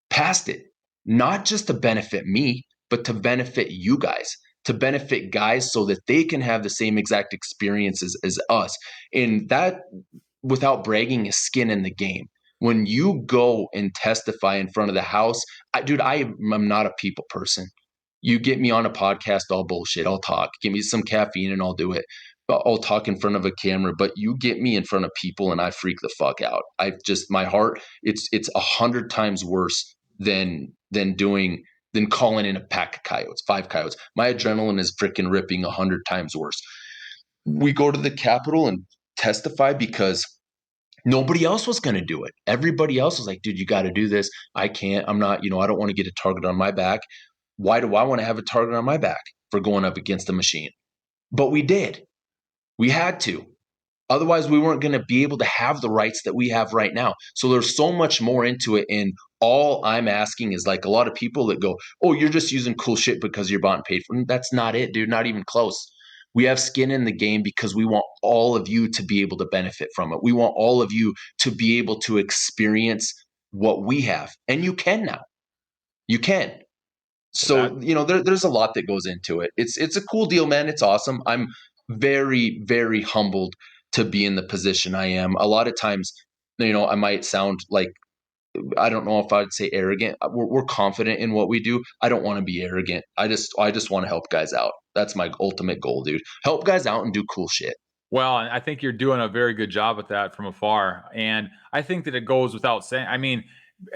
passed it, not just to benefit me, but to benefit you guys, to benefit guys so that they can have the same exact experiences as us. And that, without bragging, is skin in the game. When you go and testify in front of the House, dude, I am not a people person. You get me on a podcast, I'll bullshit, I'll talk. Give me some caffeine and I'll do it. I'll talk in front of a camera, but you get me in front of people and I freak the fuck out. My heart, it's 100 times worse than calling in a pack of coyotes, 5 coyotes. My adrenaline is freaking ripping 100 times worse. We go to the Capitol and testify because nobody else was going to do it. Everybody else was like, dude, you got to do this. I can't. I'm not, I don't want to get a target on my back. Why do I want to have a target on my back for going up against the machine? But we did. We had to. Otherwise, we weren't going to be able to have the rights that we have right now. So there's so much more into it. And all I'm asking is, like, a lot of people that go, oh, you're just using cool shit because you're bought and paid for. That's not it, dude. Not even close. We have skin in the game because we want all of you to be able to benefit from it. We want all of you to be able to experience what we have. And you can now. You can. So, there's a lot that goes into it. It's a cool deal, man. It's awesome. I'm very, very humbled to be in the position I am. A lot of times, I might sound like, I don't know if I'd say arrogant. We're confident in what we do. I don't want to be arrogant. I just want to help guys out. That's my ultimate goal, dude. Help guys out and do cool shit. Well, I think you're doing a very good job with that from afar. And I think that it goes without saying. I mean,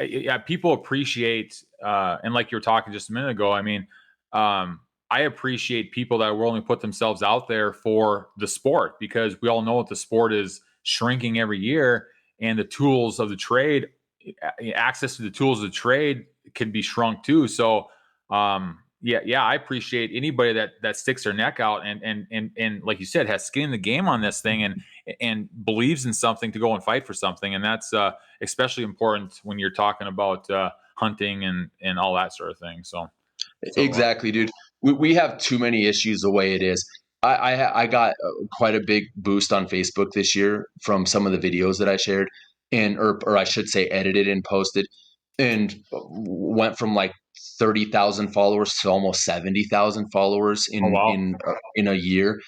yeah, people appreciate, and like you were talking just a minute ago, I mean, I appreciate people that are willing to put themselves out there for the sport, because we all know that the sport is shrinking every year, and the tools of the trade, access to the tools of the trade can be shrunk too. So, yeah, I appreciate anybody that sticks their neck out and like you said, has skin in the game on this thing and believes in something to go and fight for something. And that's especially important when you're talking about hunting and all that sort of thing. So exactly, dude. We have too many issues the way it is. I got quite a big boost on Facebook this year from some of the videos that I shared, and or I should say edited and posted, and went from like 30,000 followers to almost 70,000 followers in a year.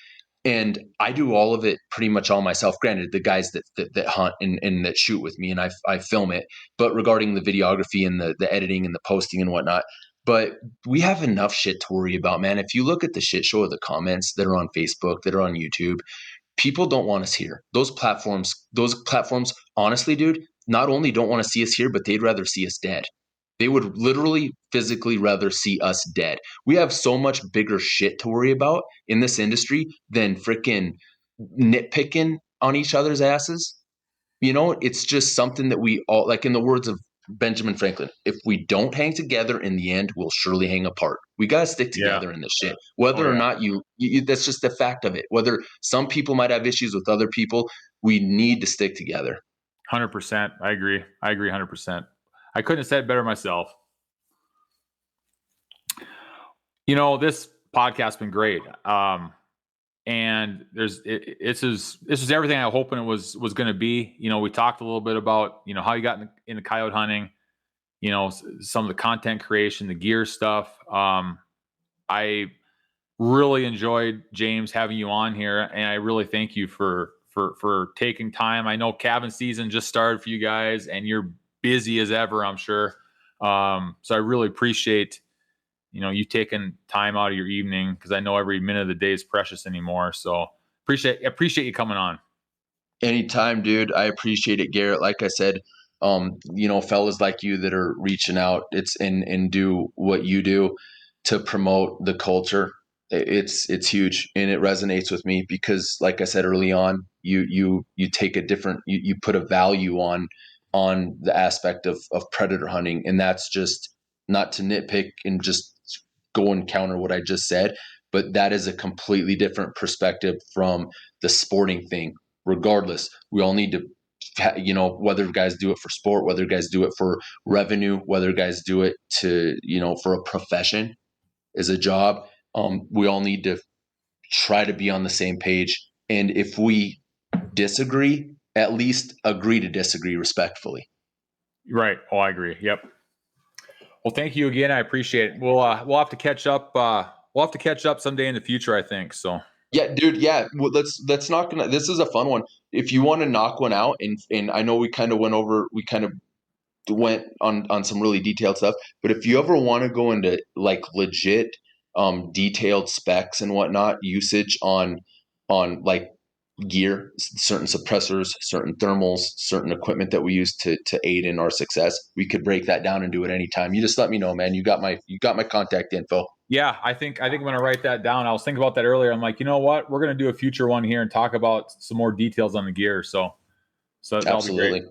And I do all of it pretty much all myself. Granted, the guys that hunt and that shoot with me, and I film it. But regarding the videography and the editing and the posting and whatnot, but we have enough shit to worry about, man. If you look at the shit show of the comments that are on Facebook, that are on YouTube, people don't want us here. Those platforms, honestly, dude, not only don't want to see us here, but they'd rather see us dead. They would literally physically rather see us dead. We have so much bigger shit to worry about in this industry than freaking nitpicking on each other's asses. It's just something that we all, like in the words of Benjamin Franklin, if we don't hang together in the end, we'll surely hang apart. We got to stick together in this shit. Whether or not you, that's just the fact of it. Whether some people might have issues with other people, we need to stick together. 100%. I agree 100%. I couldn't have said it better myself. This podcast's been great. And this is everything I was hoping it was going to be. We talked a little bit about, how you got into coyote hunting, some of the content creation, the gear stuff. I really enjoyed, James, having you on here, and I really thank you for taking time. I know calving season just started for you guys, and you're busy as ever, I'm sure. So I really appreciate, you taking time out of your evening, because I know every minute of the day is precious anymore. So appreciate you coming on. Anytime, dude. I appreciate it, Garrett. Like I said, fellas like you that are reaching out, and do what you do to promote the culture. It's huge, and it resonates with me because, like I said early on, you take a different, you put a value on the aspect of predator hunting, and that's just not to nitpick and just go and counter what I just said, but that is a completely different perspective from the sporting thing. Regardless, we all need to, whether guys do it for sport, whether guys do it for revenue, whether guys do it to, for a profession, as a job, we all need to try to be on the same page. And if we disagree, at least agree to disagree respectfully. Right. Oh, I agree. Yep. Well, thank you again. I appreciate it. We'll have to catch up. We'll have to catch up someday in the future, I think. So. Yeah, dude. Yeah. Well, this is a fun one. If you want to knock one out, and I know we kind of went on some really detailed stuff, but if you ever want to go into like legit, detailed specs and whatnot, usage on like gear, certain suppressors, certain thermals, certain equipment that we use to aid in our success, we could break that down and do it anytime. You just let me know, man. You got my contact info. Yeah, I think I'm going to write that down. I was thinking about that earlier. I'm like, you know what? We're going to do a future one here and talk about some more details on the gear. So that'll absolutely be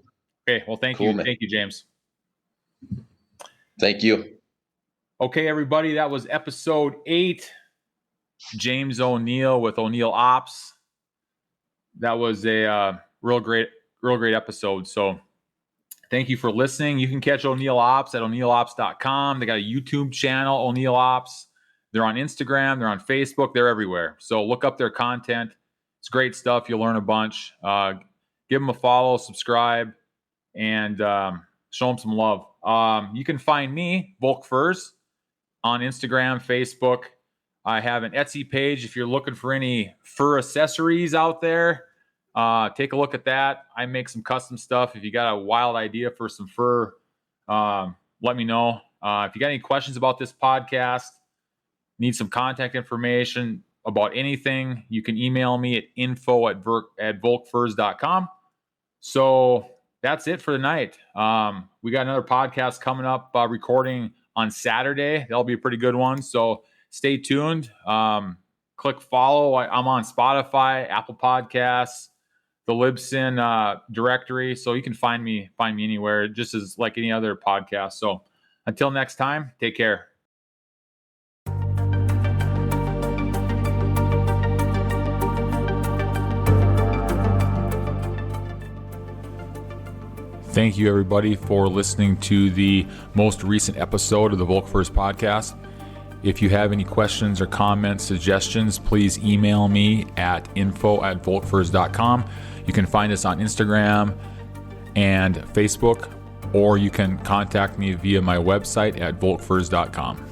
great. Okay. Well, thank you. Man. Thank you, James. Thank you. Okay, everybody. That was episode 8. James O'Neill with O'Neill Ops. That was a real great episode. So thank you for listening. You can catch O'Neill Ops at o'neillops.com. They got a YouTube channel, O'Neill Ops. They're on Instagram. They're on Facebook. They're everywhere. So look up their content. It's great stuff. You'll learn a bunch. Give them a follow, subscribe, and show them some love. You can find me, Volk Furs, on Instagram, Facebook. I have an Etsy page if you're looking for any fur accessories out there. Take a look at that. I make some custom stuff. If you got a wild idea for some fur, let me know. If you got any questions about this podcast, need some contact information about anything, you can email me at info@volkfurs.com. So that's it for the night. We got another podcast coming up, recording on Saturday. That'll be a pretty good one. So stay tuned. Click follow. I'm on Spotify, Apple Podcasts, the Libsyn directory. So you can find me anywhere, just as like any other podcast. So until next time, take care. Thank you, everybody, for listening to the most recent episode of the Volk Furs podcast. If you have any questions or comments, suggestions, please email me at info@volkfurs.com. You can find us on Instagram and Facebook, or you can contact me via my website at volkfurs.com.